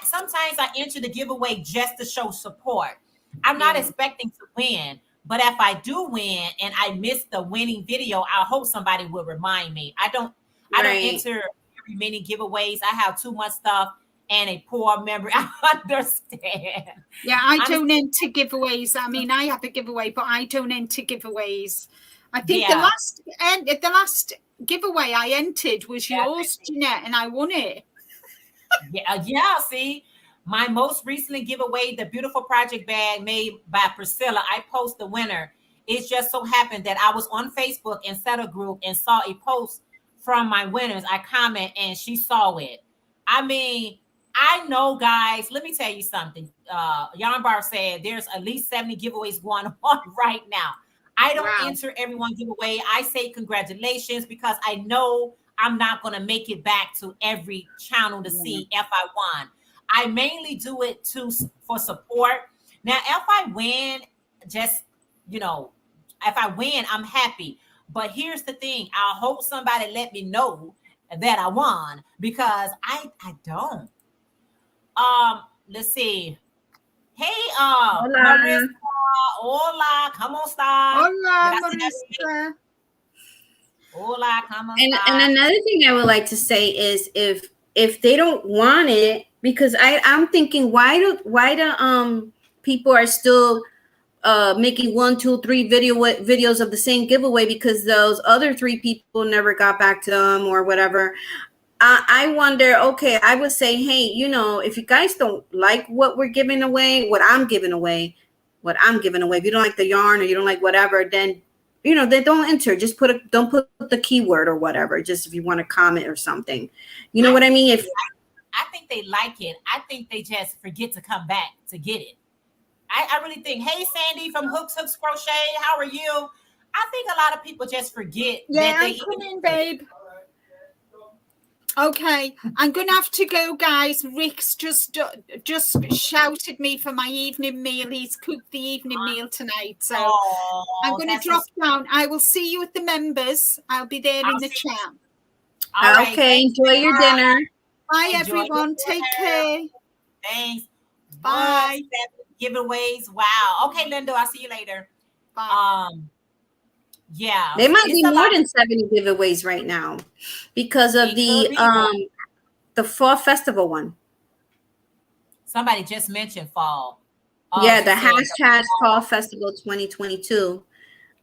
S1: Sometimes I enter the giveaway just to show support. I'm not expecting to win, but if I do win and I miss the winning video, I hope somebody will remind me. I don't enter every many giveaways. I have too much stuff and a poor memory. I understand.
S4: Yeah, I don't enter giveaways. I mean, I have a giveaway, but I don't enter giveaways. I think the last giveaway I entered was yours, Jeanette, and I won it.
S1: Yeah. See, my most recently giveaway, the beautiful project bag made by Priscilla. I post the winner. It just so happened that I was on Facebook and set a group and saw a post from my winners. I comment and she saw it. I mean, I know, guys. Let me tell you something. Yarn Bar said there's at least 70 giveaways going on right now. I don't enter everyone giveaway. I say congratulations because I know I'm not going to make it back to every channel to see if I won. I mainly do it for support. Now, if I win, if I win, I'm happy. But here's the thing. I hope somebody let me know that I won, because I don't. Let's see. Hey, Marissa. Hola. Come on, Star.
S4: Hola, Marissa.
S1: Hola, come on.
S2: And another thing I would like to say is if they don't want it, because I'm thinking why do people are still making 1, 2, 3 videos of the same giveaway, because those other 3 people never got back to them or whatever. I wonder, okay, I would say, hey, if you guys don't like what we're giving away, what I'm giving away, if you don't like the yarn or you don't like whatever, then they don't enter. Just don't put the keyword or whatever. Just if you want to comment or something, what I mean?
S1: I think they like it. I think they just forget to come back to get it. I really think. Hey, Sandy from Hooks Crochet, how are you? I think a lot of people just forget.
S4: Yeah, I'm coming, babe. Okay, I'm going to have to go, guys. Rick's just shouted me for my evening meal. He's cooked the evening meal tonight. So I'm going to drop down. I will see you at the members. I'll be there in the chat.
S1: All right.
S2: Okay, enjoy your dinner.
S4: Bye, everyone. Take care.
S1: Thanks.
S4: Bye.
S1: Giveaways. Wow. Okay, Linda, I'll see you later.
S4: Bye.
S1: Yeah.
S2: There might be more than 70 giveaways right now because of the fall festival one.
S1: Somebody just mentioned fall.
S2: Yeah, the hashtag fall festival 2022.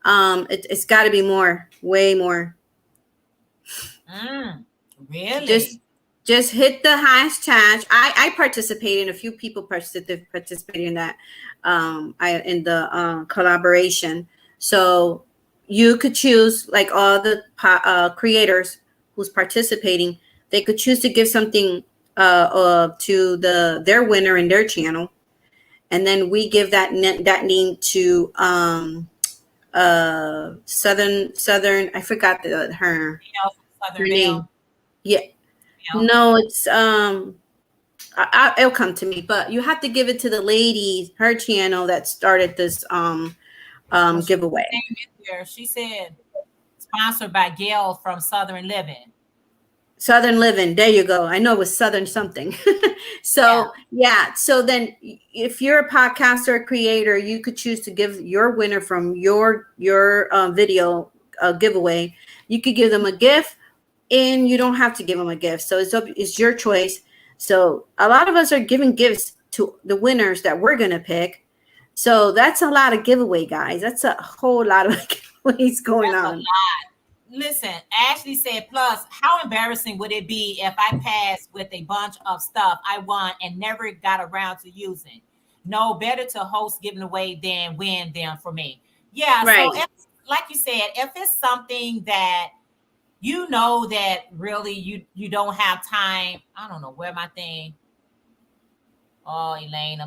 S2: It's got to be more, way more.
S1: Really?
S2: Just hit the hashtag. I participated. A few people participated in that. In the collaboration. So you could choose, like all the creators who's participating, they could choose to give something to their winner in their channel, and then we give that name to Southern. I forgot her name. Yeah. No, it's it'll come to me, but you have to give it to the lady, her channel that started this giveaway.
S1: She said sponsored by Gail from Southern Living.
S2: Southern Living, there you go. I know it was Southern something. So yeah. So then if you're a podcaster or creator, you could choose to give your winner from your video giveaway. You could give them a gift, and you don't have to give them a gift. So it's your choice. So a lot of us are giving gifts to the winners that we're going to pick. So that's a lot of giveaway, guys. That's a whole lot of giveaways going on.
S1: Listen, Ashley said, plus, how embarrassing would it be if I passed with a bunch of stuff I won and never got around to using? No, better to host giving away than win them for me. Yeah, right. So like you said, if it's something that you know that really you don't have time. I don't know where my thing. Oh, Elaine,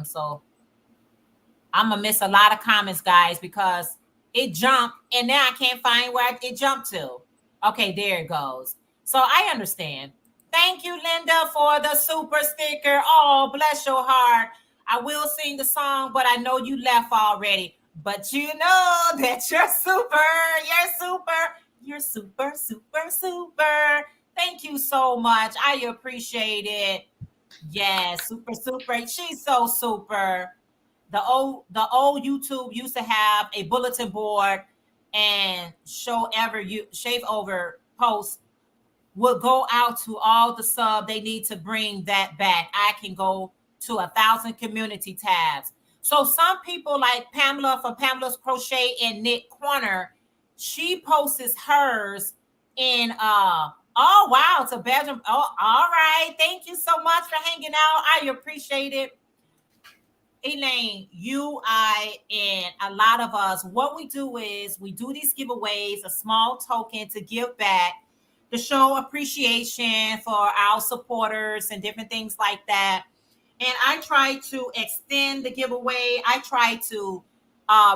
S1: I'm gonna miss a lot of comments, guys, because it jumped and now I can't find where it jumped to. Okay, there it goes. So I understand. Thank you, Linda, for the super sticker. Oh, bless your heart. I will sing the song, but I know you left already. But you know that you're super. You're super. You're super, super, super. Thank you so much. I appreciate it. Yes, super, super. She's so super. The old YouTube used to have a bulletin board, and shave over posts would go out to all the sub. They need to bring that back. I can go to 1,000 community tabs. So some people like Pamela from Pamela's Crochet and Knit Corner, she posts hers in oh wow, it's a bedroom. Oh, all right. Thank you so much for hanging out. I appreciate it. Elaine, you, I, and a lot of us, what we do is we do these giveaways, a small token to give back, to show appreciation for our supporters and different things like that. And I try to extend the giveaway. I try to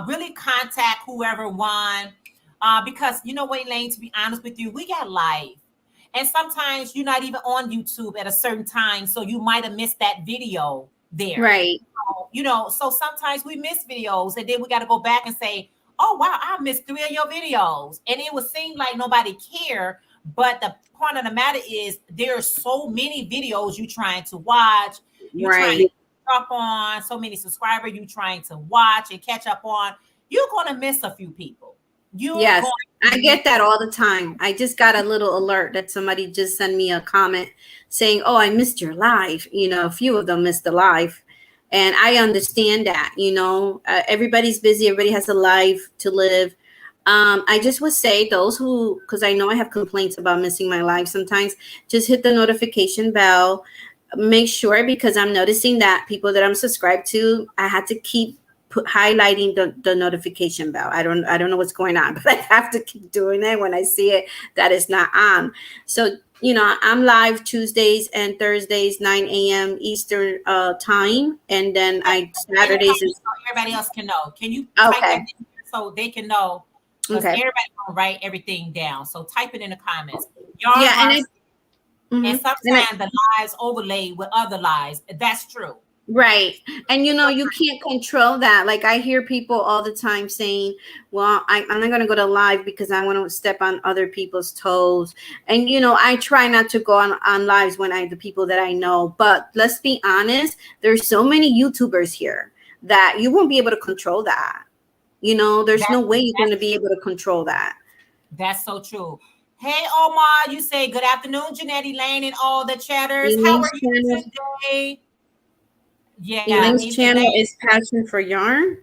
S1: really contact whoever won. Because you know what, Elaine, to be honest with you, we got life. And sometimes you're not even on YouTube at a certain time. So you might have missed that video there.
S2: Right.
S1: You know, so sometimes we miss videos and then we got to go back and say, oh, wow, I missed 3 of your videos. And it would seem like nobody care. But the point of the matter is there are so many videos you're trying to watch. You're trying to catch up on, so many subscribers you're trying to watch and catch up on. You're going to miss a few people.
S2: Yes, I get that all the time. I just got a little alert that somebody just sent me a comment saying, oh, I missed your live. You know, a few of them missed the live. And I understand that, you know, everybody's busy. Everybody has a life to live. I just would say those who, because I know I have complaints about missing my live sometimes, just hit the notification bell. Make sure, because I'm noticing that people that I'm subscribed to, I had to keep highlighting the notification bell. I don't know what's going on, but I have to keep doing it when I see it that it's not on. So, you know, I'm live Tuesdays and Thursdays, 9 a.m. Eastern time. And then Saturdays is
S1: everybody else can know. Can you type that in so they can know? Because everybody gonna write everything down. So type it in the comments. And
S2: Mhm.
S1: sometimes the lies overlay with other lies. That's true.
S2: Right. And you can't control that. Like I hear people all the time saying, well, I'm not going to go to live because I want to step on other people's toes. And, I try not to go on lives when the people that I know. But let's be honest, there's so many YouTubers here that you won't be able to control that. There's no way you're going to be able to control that.
S1: That's so true. Hey, Omar, you say good afternoon, Jeanette, Elaine, and all the chatters. How
S2: Elaine's
S1: are you today? Yeah,
S2: Elaine's channel is Passion for Yarn.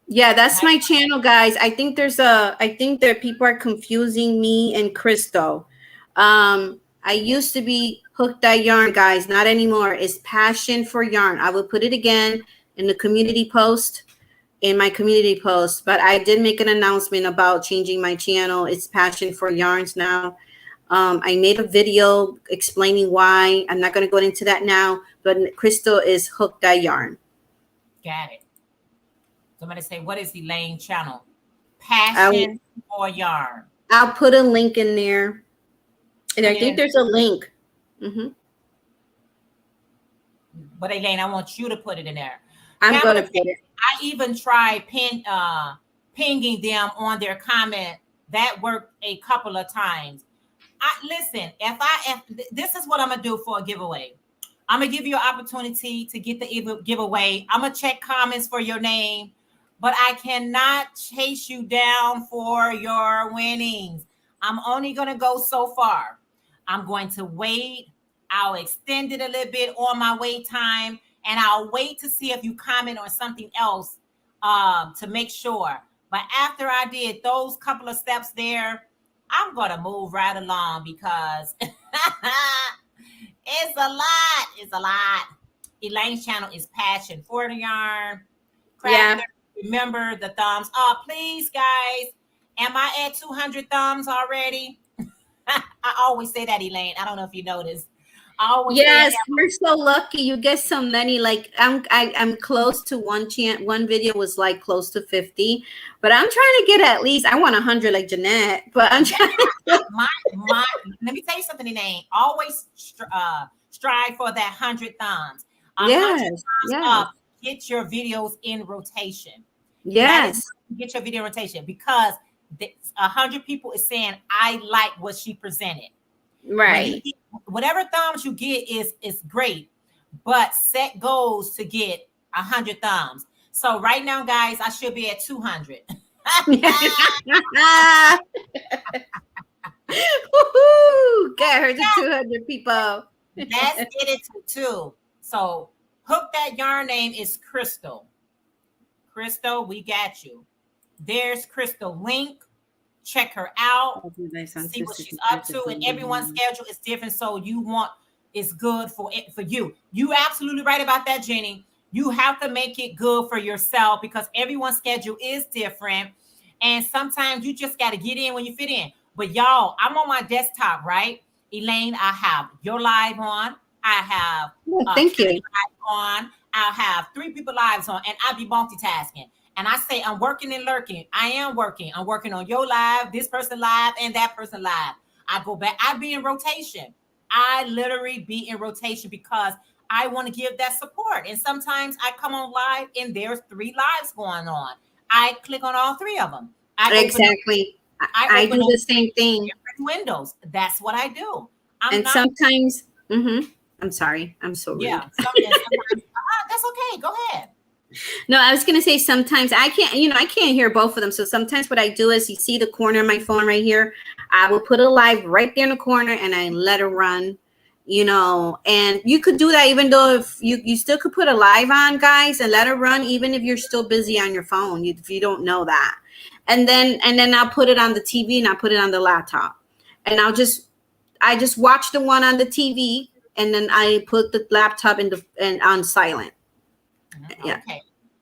S2: Yeah, that's my channel, guys. I think that people are confusing me and Crystal. I used to be Hooked at Yarn, guys. Not anymore. It's Passion for Yarn. I will put it again in the community post, in my community post. But I did make an announcement about changing my channel. It's Passion for Yarns now. I made a video explaining why. I'm not going to go into that now. But Crystal is Hooked at Yarn.
S1: Got it. Somebody say, what is Elaine's channel? Passion for Yarn.
S2: I'll put a link in there. And I think there's a link. Mm-hmm.
S1: But Elaine, I want you to put it in there.
S2: I'm going to put it.
S1: I even tried pinging them on their comment. That worked a couple of times. Listen, if this is what I'm going to do for a giveaway. I'm going to give you an opportunity to get the giveaway. I'm going to check comments for your name, but I cannot chase you down for your winnings. I'm only going to go so far. I'm going to wait. I'll extend it a little bit on my wait time, and I'll wait to see if you comment on something else to make sure. But after I did those couple of steps there, I'm going to move right along because it's a lot. It's a lot. Elaine's channel is Passion for the Yarn. Crafter, remember the thumbs up, please, guys. Am I at 200 thumbs already? I always say that, Elaine. I don't know if you noticed.
S2: Yes, you're so lucky. You get so many. Like I'm close to one video was like close to 50, but I'm trying to get at least. I want 100 like Jeanette, but I'm trying.
S1: Let me tell you something, Elaine. Always strive for that 100 thumbs. 100 thumbs up. Get your videos in rotation.
S2: Yes,
S1: get your video in rotation because 100 people is saying I like what she presented.
S2: Right.
S1: Whatever thumbs you get is great, but set goals to get 100 thumbs. So right now, guys, I should be at 200.
S2: Get her to 200 people.
S1: Let's get it to 2. So Hook That Yarn name is Crystal. Crystal, we got you. There's Crystal link. Check her out, see what she's up to, and everyone's schedule is different. So you want it's good for you. You absolutely right about that, Jenny. You have to make it good for yourself because everyone's schedule is different, and sometimes you just got to get in when you fit in. But y'all, I'm on my desktop, right? Elaine, I have your live on. I have
S2: thank you
S1: live on. I'll have 3 people lives on, and I'll be multitasking. And I say, I'm working and lurking. I am working. I'm working on your live, this person live, and that person live. I go back. I be in rotation. I literally be in rotation because I want to give that support. And sometimes I come on live and there's 3 lives going on. I click on all 3 of them.
S2: Exactly. I do the same thing.
S1: Windows. That's what I do.
S2: Sometimes, I'm sorry. I'm so rude.
S1: Yeah. Sometimes, that's okay. Go ahead.
S2: No, I was going to say sometimes I can't hear both of them. So sometimes what I do is you see the corner of my phone right here. I will put a live right there in the corner and I let it run, and you could do that even though if you still could put a live on, guys, and let it run, even if you're still busy on your phone, if you don't know that. And then I'll put it on the TV and I'll put it on the laptop and I just watch the one on the TV and then I put the laptop on silent. Yeah.
S1: Okay.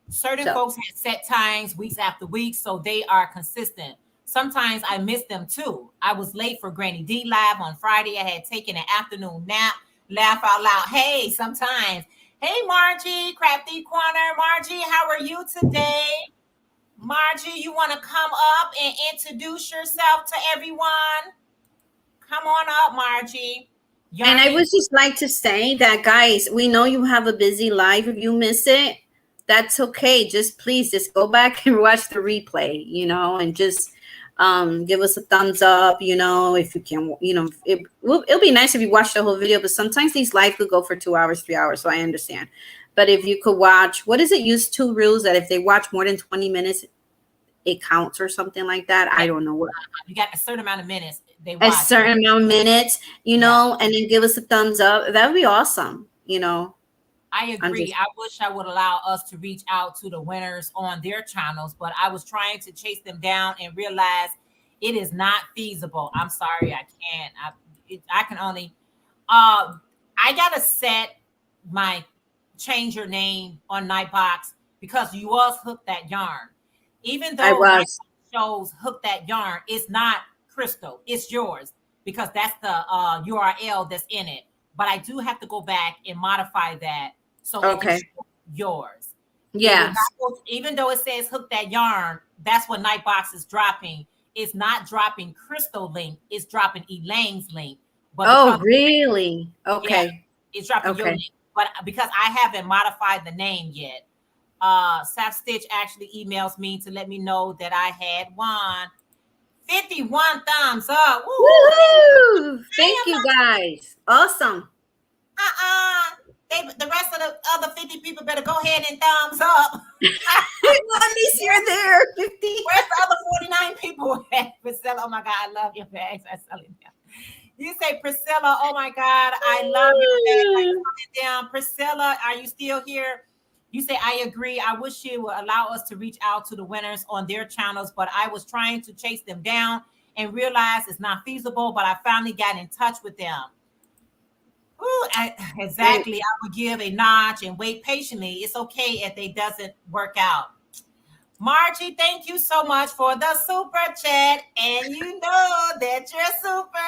S1: Certain folks have set times weeks after weeks, so they are consistent. Sometimes I miss them too. I was late for Granny D live on Friday. I had taken an afternoon nap. Laugh out loud. Hey, sometimes. Hey, Margie, Crafty Corner. Margie, how are you today? Margie, you want to come up and introduce yourself to everyone? Come on up, Margie.
S2: And I would just like to say that, guys, we know you have a busy life. If you miss it, that's okay. Just please just go back and watch the replay, and just give us a thumbs up, if you can, it'll be nice if you watch the whole video, but sometimes these live could go for 2 hours, 3 hours. So I understand. But if you could watch, what is it? Use 2 rules that if they watch more than 20 minutes, it counts or something like that. I don't know what.
S1: You got a certain amount of minutes. They watch.
S2: A certain amount of minutes, and then give us a thumbs up. That would be awesome.
S1: I agree. I wish I would allow us to reach out to the winners on their channels, but I was trying to chase them down and realize it is not feasible. I'm sorry, I can't. I can only. I gotta change your name on Nightbox because you was Hook That Yarn. Even though Nightbox shows Hook That Yarn, it's not Crystal. It's yours because that's the URL that's in it. But I do have to go back and modify that so it's yours.
S2: Yes.
S1: Even though it says Hook That Yarn, that's what Nightbox is dropping. It's not dropping Crystal link. It's dropping Elaine's link.
S2: But really? Okay.
S1: Yeah, it's dropping your link. But because I haven't modified the name yet, Saf Stitch actually emails me to let me know that I had won 51 thumbs up.
S2: Woo! Thank you, guys. Awesome.
S1: The rest of the other 50 people better go ahead and thumbs up.
S2: At least you're there. 50.
S1: Where's the other 49 people at? Priscilla, oh my God, I love your bags. I selling them. You say, Priscilla, oh my God, I love your bags. Down. Priscilla, are you still here? You say, I agree. I wish you would allow us to reach out to the winners on their channels, but I was trying to chase them down and realized it's not feasible, but I finally got in touch with them. Ooh, exactly. I would give a notch and wait patiently. It's okay if they doesn't work out. Margie, thank you so much for the super chat. And you know that you're super.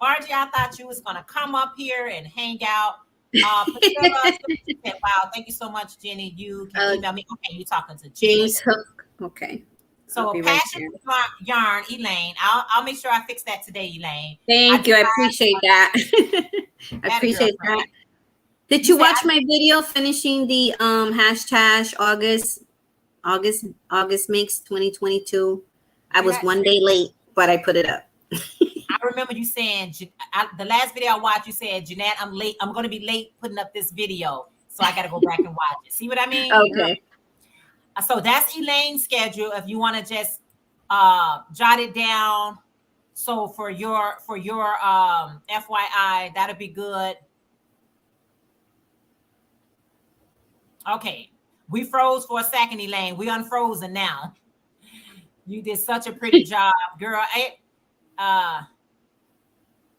S1: Margie, I thought you was going to come up here and hang out. Priscilla, wow, thank you so much, Jenny. You can email me. Okay, you're talking to
S2: James Hook. Okay.
S1: So Passion Yarn, Elaine. I'll make sure I fix that today, Elaine.
S2: Thank you. I appreciate that. I appreciate that. Did you watch my video finishing the hashtag August makes 2022? I was 1 day late, but I put it up.
S1: I remember you saying the last video I watched, you said, Jeanette, I'm late. I'm going to be late putting up this video. So I got to go back and watch it. See what I mean?
S2: Okay.
S1: So that's Elaine's schedule. If you want to just jot it down. So for your FYI, that'll be good. Okay. We froze for a second, Elaine. We unfrozen now. You did such a pretty job, girl.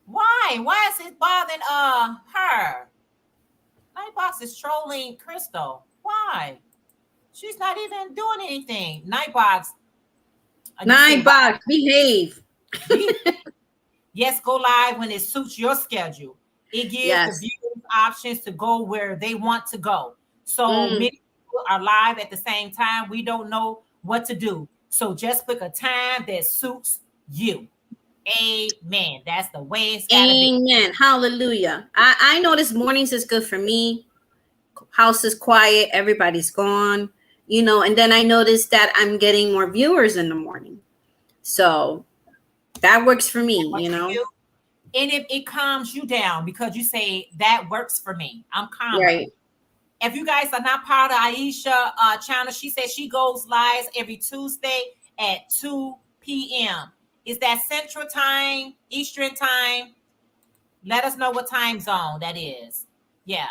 S1: Why is it bothering her? Nightbox is trolling Crystal. Why? She's not even doing anything. Nightbox,
S2: behave.
S1: Yes, go live when it suits your schedule. It gives the viewers options to go where they want to go. So many people are live at the same time. We don't know what to do. So just pick a time that suits you. Amen. That's the way it's gotta be.
S2: Amen. Hallelujah. I notice mornings is good for me. House is quiet. Everybody's gone. And then I noticed that I'm getting more viewers in the morning. So that works for me, And
S1: if it calms you down because you say that works for me, I'm calm.
S2: Right.
S1: If you guys are not part of Aisha channel, she says she goes live every Tuesday at 2 p.m. Is that Central Time, Eastern Time? Let us know what time zone that is. Yeah.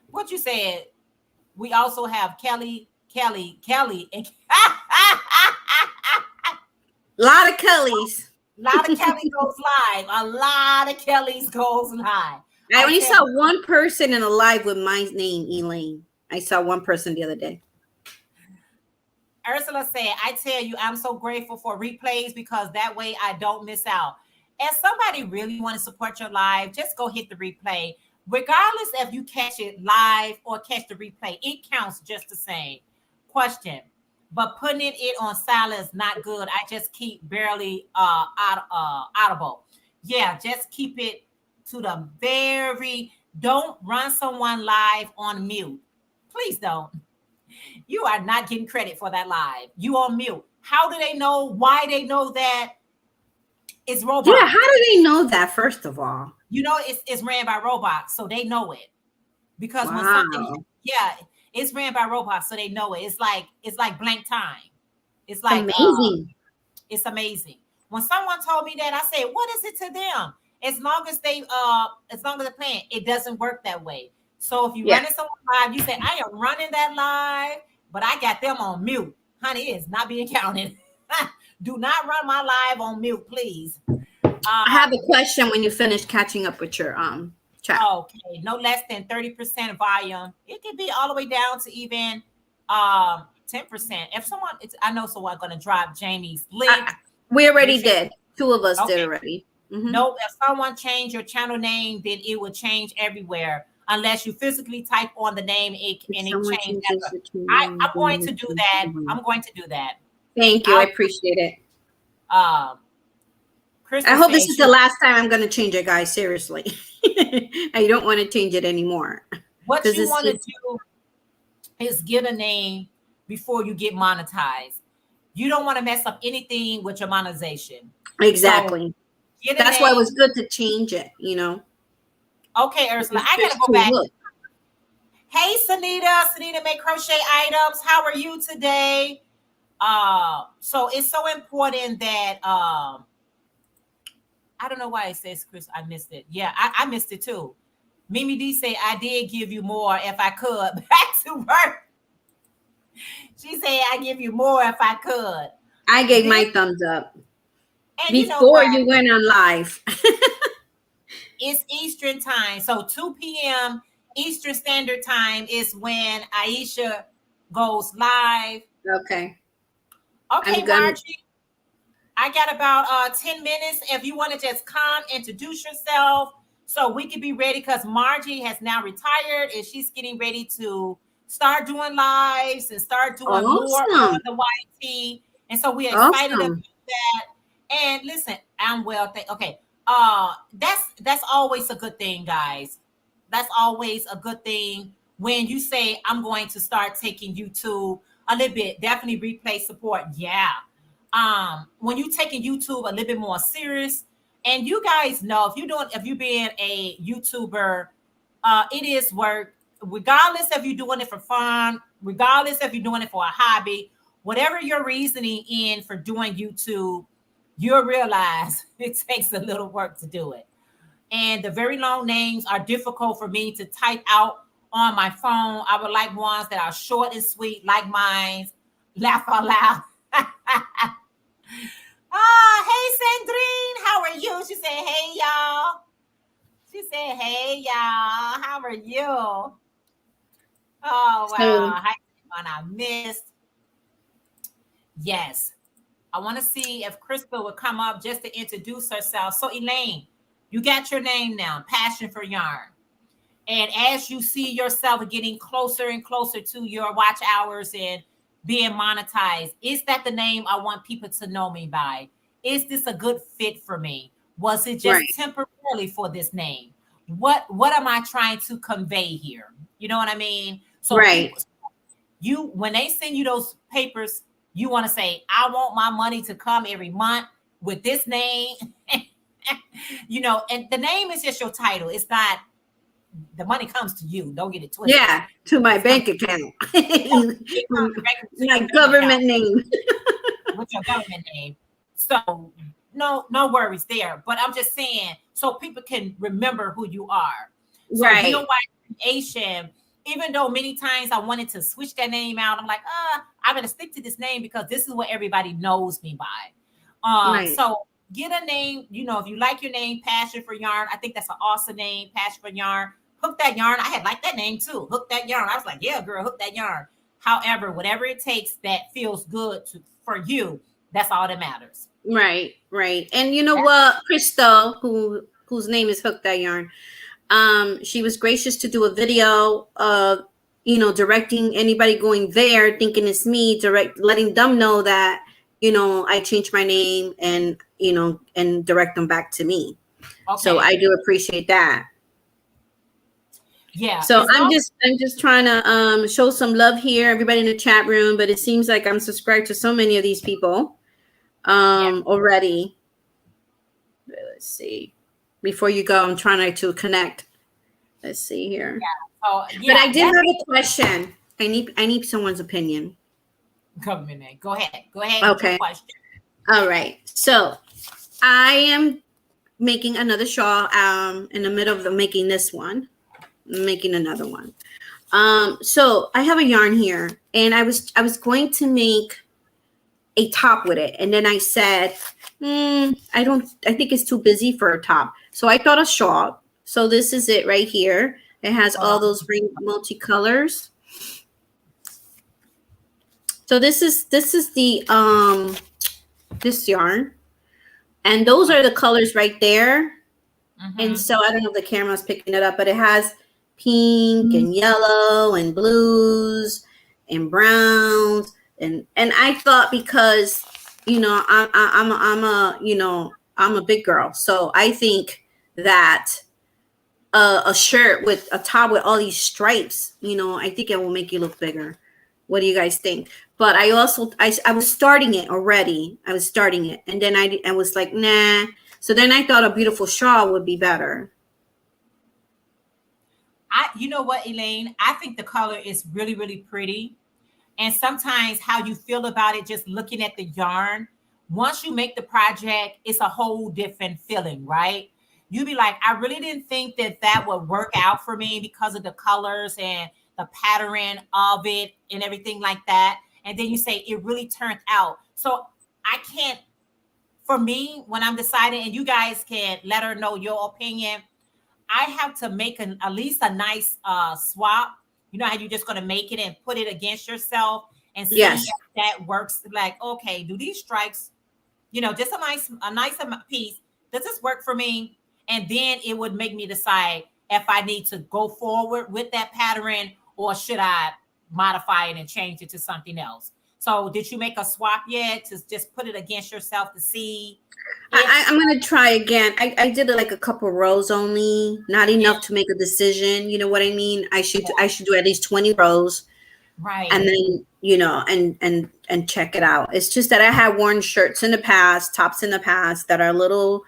S1: What you said? We also have Kelly, and
S2: a lot of Kellys.
S1: A lot of Kelly goes live. A lot of Kellys goes live.
S2: I only saw one person in a live with my name, Elaine. I saw one person the other day.
S1: Ursula said, I tell you, I'm so grateful for replays because that way I don't miss out. If somebody really want to support your live, just go hit the replay. Regardless if you catch it live or catch the replay, it counts just the same. Question. but putting it on salad is not good. I just keep barely audible. Yeah, just keep it to the very. Don't run someone live on mute. Please don't. You are not getting credit for that live. You on mute. How do they know? Why they know that it's robots?
S2: Yeah, how do they know that, first of all?
S1: You know, it's ran by robots, so they know it. Because when
S2: Wow.
S1: something, yeah, it's ran by robots, so they know it. It's like blank time. It's like
S2: Amazing.
S1: it's amazing. When someone told me that, I said, "What is it to them?" As long as they're playing, it doesn't work that way. So if you
S2: Yeah.
S1: running someone live, you say, "I am running that live, but I got them on mute." Honey, it's not being counted. Do not run my live on mute, please.
S2: I have a question when you finish catching up with your chat.
S1: Okay, no less than 30% volume. It can be all the way down to even 10%. If someone, I know someone's going to drop Jamie's link.
S2: We already did. Two of us did already. Mm-hmm.
S1: Nope. If someone changed your channel name, then it will change everywhere. Unless you physically type on the name, it changes. I'm going to do that. I'm going to do that.
S2: Thank you. I appreciate it. I hope this is the last time I'm going to change it, guys. Seriously. I don't want to change it anymore.
S1: What you want to do is get a name before you get monetized. You don't want to mess up anything with your monetization.
S2: Exactly. So, that's why it was good to change it, you know.
S1: Okay, Ursula, I got to go back. Hey, Sanita make crochet items. How are you today? So it's so important that I don't know why it says Chris. I missed it. Yeah, I missed it too. Mimi D say I did give you more if I could. Back to work. She said I give you more if I could.
S2: I gave my thumbs up before you went on live.
S1: It's Eastern time, so 2 p.m. Eastern Standard Time is when Aisha goes live.
S2: Okay.
S1: Okay, Margie. I got about 10 minutes. If you want to just come, introduce yourself so we can be ready, because Margie has now retired and she's getting ready to start doing lives and start doing more on the YT. And so we're excited about that. And listen, I'm well. Okay. That's always a good thing, guys. That's always a good thing when you say, I'm going to start taking YouTube a little bit, definitely replay support. Yeah. When you're taking YouTube a little bit more serious, and you guys know if you're being a YouTuber, it is work, regardless if you're doing it for fun, regardless if you're doing it for a hobby, whatever your reasoning in for doing YouTube, you'll realize it takes a little work to do it. And the very long names are difficult for me to type out on my phone. I would like ones that are short and sweet, like mine. Laugh out loud. Hey, Sandrine, how are you? She said, hey, y'all. She said, hey, y'all, how are you? Oh, wow. Hi, everyone I missed. Yes. I want to see if Crystal would come up just to introduce herself. So, Elaine, you got your name now, Passion for Yarn. And as you see yourself getting closer and closer to your watch hours and being monetized, is that the name I want people to know me by? Is this a good fit for me? Was it just temporarily for this name? What am I trying to convey here? You know what I mean? So people, when they send you those papers, you want to say, I want my money to come every month with this name. And the name is just your title. It's not, the money comes to you. Don't get it twisted.
S2: Yeah, to my bank account. My government name.
S1: With your government name. So no worries there. But I'm just saying, so people can remember who you are. So you know why creation, even though many times I wanted to switch that name out, I'm like, I'm gonna stick to this name because this is what everybody knows me by. So get a name, if you like your name, Passion for Yarn. I think that's an awesome name, Passion for Yarn. Hook That Yarn. I had liked that name too. Hook That Yarn. I was like, yeah, girl, hook that yarn. However, whatever it takes that feels good for you, that's all that matters.
S2: Right. And you know what, Crystal, whose name is Hook That Yarn, she was gracious to do a video of directing anybody going there thinking it's me, letting them know that, I changed my name and, and direct them back to me.
S1: Okay.
S2: So I do appreciate that.
S1: Yeah.
S2: So I'm just trying to show some love here, everybody in the chat room, but it seems like I'm subscribed to so many of these people already. Let's see. Before you go, I'm trying to connect. Let's see here.
S1: Yeah. So,
S2: but I did have a question. I need someone's opinion.
S1: Go ahead.
S2: Okay.
S1: With your question.
S2: All right. So I am making another shawl in the middle of making this one. I'm making another one. So I have a yarn here, and I was going to make a top with it, and then I said, I think it's too busy for a top. So I thought a shawl. So this is it right here. It has all those multicolors. So this is the this yarn, and those are the colors right there. And so I don't know if the camera's picking it up, but it has pink and yellow and blues and browns, and I thought because I'm a big girl, so I think that a shirt with a top with all these stripes, I think it will make you look bigger. What do you guys think? But I was starting it already. I was starting it, and then I was like, nah. So then I thought a beautiful shawl would be better.
S1: You know what, Elaine? I think the color is really, really pretty. And sometimes how you feel about it, just looking at the yarn, once you make the project, it's a whole different feeling, right? You be like, I really didn't think that would work out for me because of the colors and the pattern of it and everything like that. And then you say it really turned out. So I can't, for me, when I'm deciding, and you guys can let her know your opinion, I have to make at least a nice swap. You know how you're just going to make it and put it against yourself and see if that works. Like, okay, do these stripes, just a nice piece, does this work for me? And then it would make me decide if I need to go forward with that pattern or should I modify it and change it to something else. So did you make a swap yet to just put it against yourself to see?
S2: I'm going to try again. I did it like a couple rows only, not enough to make a decision. You know what I mean? I should do at least 20 rows.
S1: Right.
S2: And then, and check it out. It's just that I have worn shirts in the past, tops in the past that are little,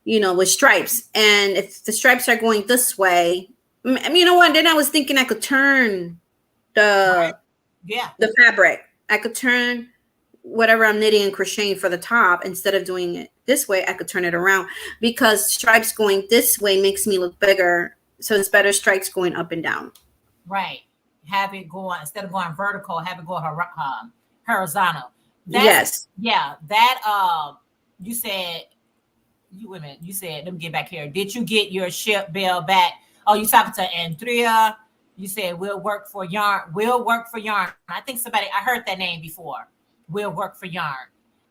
S2: with stripes. And if the stripes are going this way, you know what? Then I was thinking I could turn the fabric. I could turn whatever I'm knitting and crocheting for the top, instead of doing it this way, I could turn it around, because stripes going this way makes me look bigger. So it's better stripes going up and down.
S1: Right. Have it go on, instead of going vertical, have it go horizontal.
S2: Yes.
S1: Yeah. That you said, let me get back here. Did you get your ship bill back? Oh, you talking to Andrea? You said we'll work for yarn. I think I heard that name before. Will work for yarn.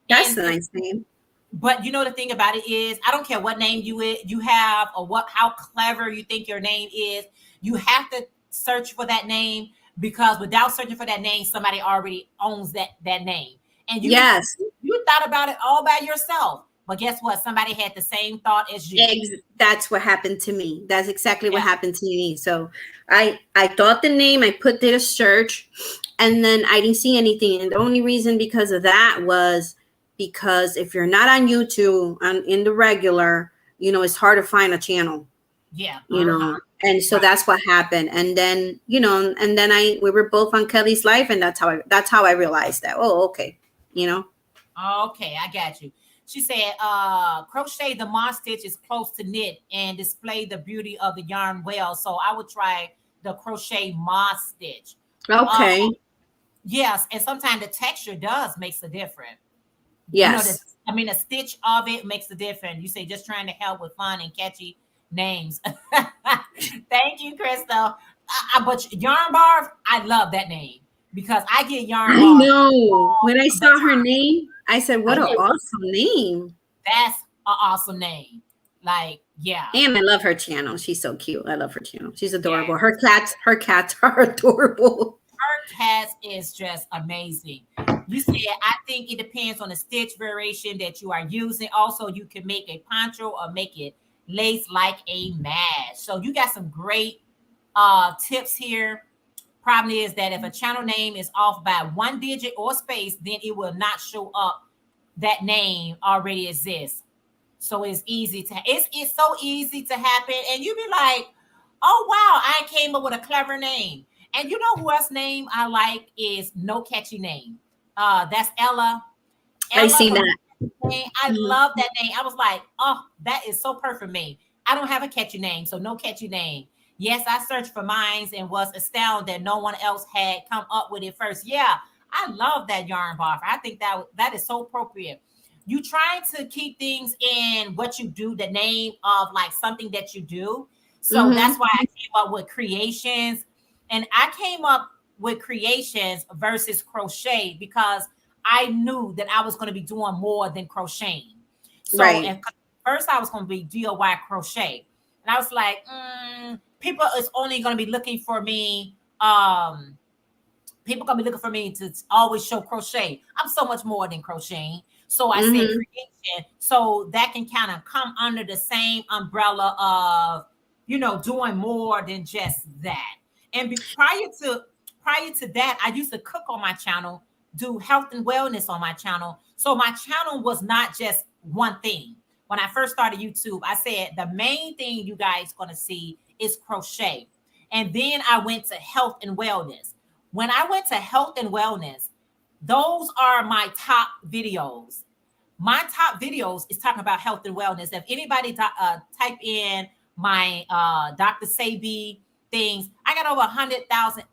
S2: That's a nice name.
S1: But the thing about it is, I don't care what name you have or how clever you think your name is. You have to search for that name, because without searching for that name, somebody already owns that name. And you thought about it all by yourself. But guess what? Somebody had the same thought as you.
S2: That's what happened to me. That's exactly what happened to me. So I thought the name, I put it a search, and then I didn't see anything. And the only reason because of that was because if you're not on YouTube, in the regular, it's hard to find a channel.
S1: Yeah.
S2: And so that's what happened. And then, and then we were both on Kelly's Life, and that's how I realized that. Oh, okay.
S1: Okay, I got you. She said, crochet the moss stitch is close to knit and display the beauty of the yarn well. So I would try the crochet moss stitch.
S2: Okay.
S1: Yes. And sometimes the texture makes a difference.
S2: Yes.
S1: A stitch of it makes a difference. You say just trying to help with fun and catchy names. Thank you, Crystal. But Yarn Bar, I love that name, because I get Yarn Bar.
S2: I know. When I saw her name, I said, what an awesome name.
S1: That's an awesome name. Like, Yeah.
S2: And I love her channel. She's so cute. I love her channel. She's adorable.
S1: Yes.
S2: Her cats are adorable.
S1: Her cats is just amazing. You said, I think it depends on the stitch variation that you are using. Also, you can make a poncho or make it lace like a mask. So you got some great tips here. Problem is that if a channel name is off by one digit or space, then it will not show up. That name already exists. So it's easy to it's so easy to happen. And you be like, oh wow, I came up with a clever name. And you know who else name I like is No Catchy Name. That's Ella.
S2: I
S1: Ella
S2: seen
S1: from
S2: that.
S1: I
S2: Mhm.
S1: love that name. I was like, oh, that is so perfect for me. I don't have a catchy name, so No Catchy Name. Yes, I searched for mines and was astounded that no one else had come up with it first. Yeah, I love that yarn bar. I think that is so appropriate. You trying to keep things in what you do, the name of like something that you do. So
S2: Mhm.
S1: that's why I came up with creations. And I came up with creations versus crochet because I knew that I was going to be doing more than crocheting. So
S2: Right.
S1: at first I was going to be DIY crochet. And I was like, people is only going to be looking for me. People gonna be looking for me to always show crochet. I'm so much more than crocheting. So I said
S2: Mhm.
S1: creation. So that can kind of come under the same umbrella of, doing more than just that. And prior to that, I used to cook on my channel, do health and wellness on my channel. So my channel was not just one thing. When I first started YouTube, I said the main thing you guys gonna see is crochet. And then I went to health and wellness. When I went to health and wellness, those are my top videos. My top videos is talking about health and wellness. If anybody type in my Dr. Sabi things, I got over 100,000,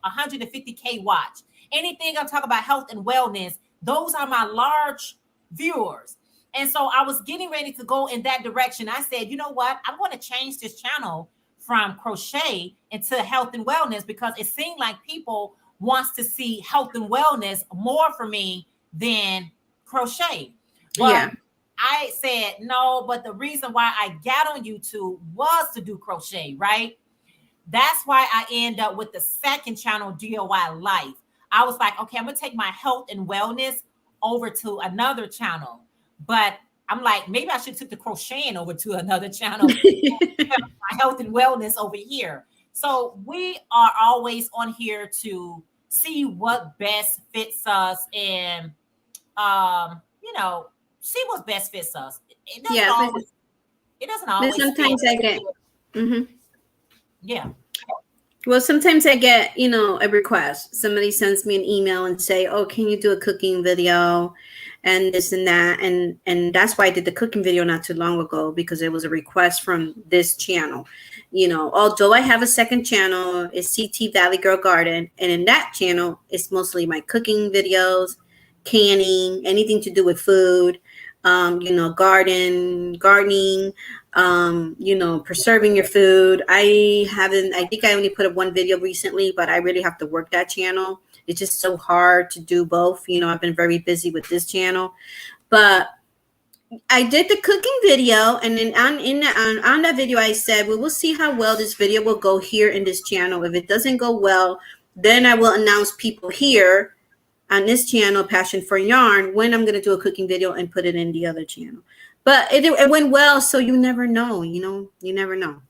S1: 150K watch. Anything I'm talking about health and wellness, those are my large viewers. And so I was getting ready to go in that direction. I said, you know what? I'm going to change this channel from crochet into health and wellness because it seemed like people wants to see health and wellness more for me than crochet. But
S2: Yeah.
S1: I said no, but the reason why I got on YouTube was to do crochet, right? That's why I end up with the second channel, DOY Life. I was like, okay, I'm gonna take my health and wellness over to another channel. But I'm like, maybe I should took the crocheting over to another channel. My health and wellness over here. So we are always on here to see what best fits us and see what best fits us. It doesn't
S2: Yeah.
S1: always it doesn't
S2: But
S1: always fit.
S2: sometimes I get. Mhm.
S1: Yeah.
S2: Well, sometimes I get, a request. Somebody sends me an email and say, "Oh, can you do a cooking video?" and this and that, and that's why I did the cooking video not too long ago because it was a request from this channel. Although I have a second channel, it's CT Valley Girl Garden, and in that channel, it's mostly my cooking videos, canning, anything to do with food, gardening, preserving your food. I think I only put up one video recently, but I really have to work that channel. It's just so hard to do both. I've been very busy with this channel, but I did the cooking video, and then on that video, I said, well, we'll see how well this video will go here in this channel. If it doesn't go well, then I will announce people here on this channel, Passion for Yarn, when I'm going to do a cooking video and put it in the other channel. But it went well, so you never know, you never know.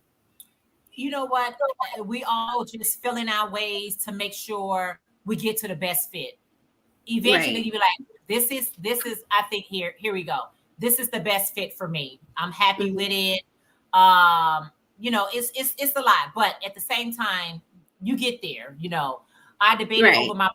S1: You know what? We all just filling our ways to make sure we get to the best fit. Eventually,
S2: Right.
S1: you be like, this is. I think here we go. This is the best fit for me. I'm happy with it. It's a lot, but at the same time, you get there. I debated
S2: Right.
S1: over my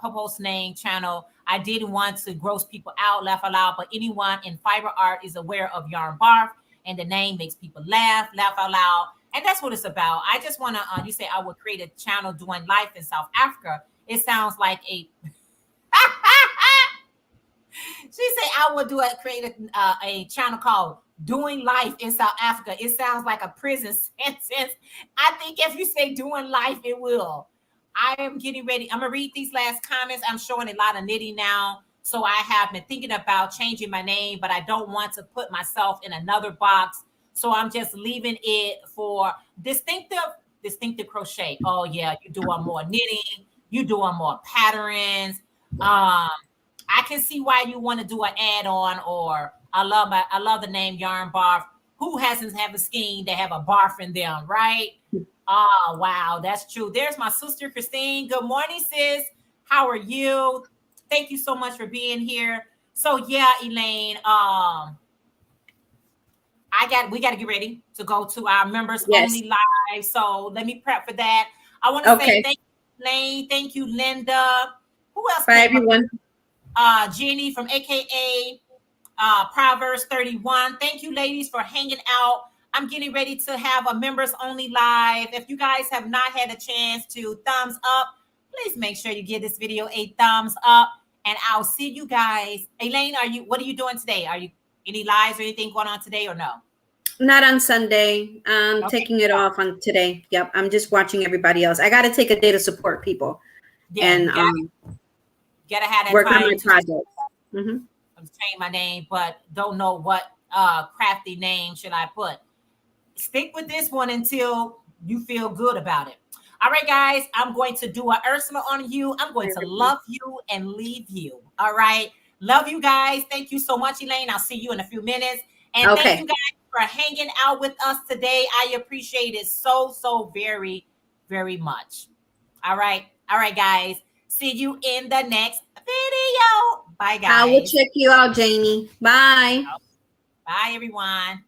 S1: Popo's name channel. I didn't want to gross people out, laugh aloud, but anyone in fiber art is aware of Yarn Barf, and the name makes people laugh out loud. And that's what it's about. I just want to, you say I would create a channel doing life in South Africa. It sounds like a, she said I would create a channel called Doing Life in South Africa. It sounds like a prison sentence. I think if you say doing life, it will. I am getting ready. I'm going to read these last comments. I'm showing a lot of knitting now. So I have been thinking about changing my name, but I don't want to put myself in another box. So I'm just leaving it for distinctive crochet. Oh yeah, you're doing more knitting, you're doing more patterns. I can see why you want to do an add-on, or I love the name Yarn Barf. Who hasn't have a skein that have a barf in them, right? Oh wow, that's true. There's my sister Christine. Good morning, sis. How are you? Thank you so much for being here. So yeah, Elaine, we got to get ready to go to our members only live. So let me prep for that. I want to say thank you, Elaine. Thank you, Linda. Who else?
S2: Bye, everyone.
S1: Jenny from AKA Proverbs 31. Thank you, ladies, for hanging out. I'm getting ready to have a members only live. If you guys have not had a chance to thumbs up, please make sure you give this video a thumbs up. And I'll see you guys. Elaine, what are you doing today? Are you any lives or anything going on today or no?
S2: Not on Sunday. I'm taking it off on today. Yep. I'm just watching everybody else. I got to take a day to support people. Yeah, and
S1: gotta have that
S2: work
S1: time
S2: on my project.
S1: I'm changing my name, but don't know what crafty name should I put. Stick with this one until you feel good about it. All right, guys, I'm going to do an Ursula on you. I'm going to love you and leave you. All right. Love you guys. Thank you so much, Elaine. I'll see you in a few minutes. And thank you guys for hanging out with us today. I appreciate it so very, very much. All right. All right, guys. See you in the next video. Bye, guys.
S2: I will check you out, Janie. Bye.
S1: Bye, everyone.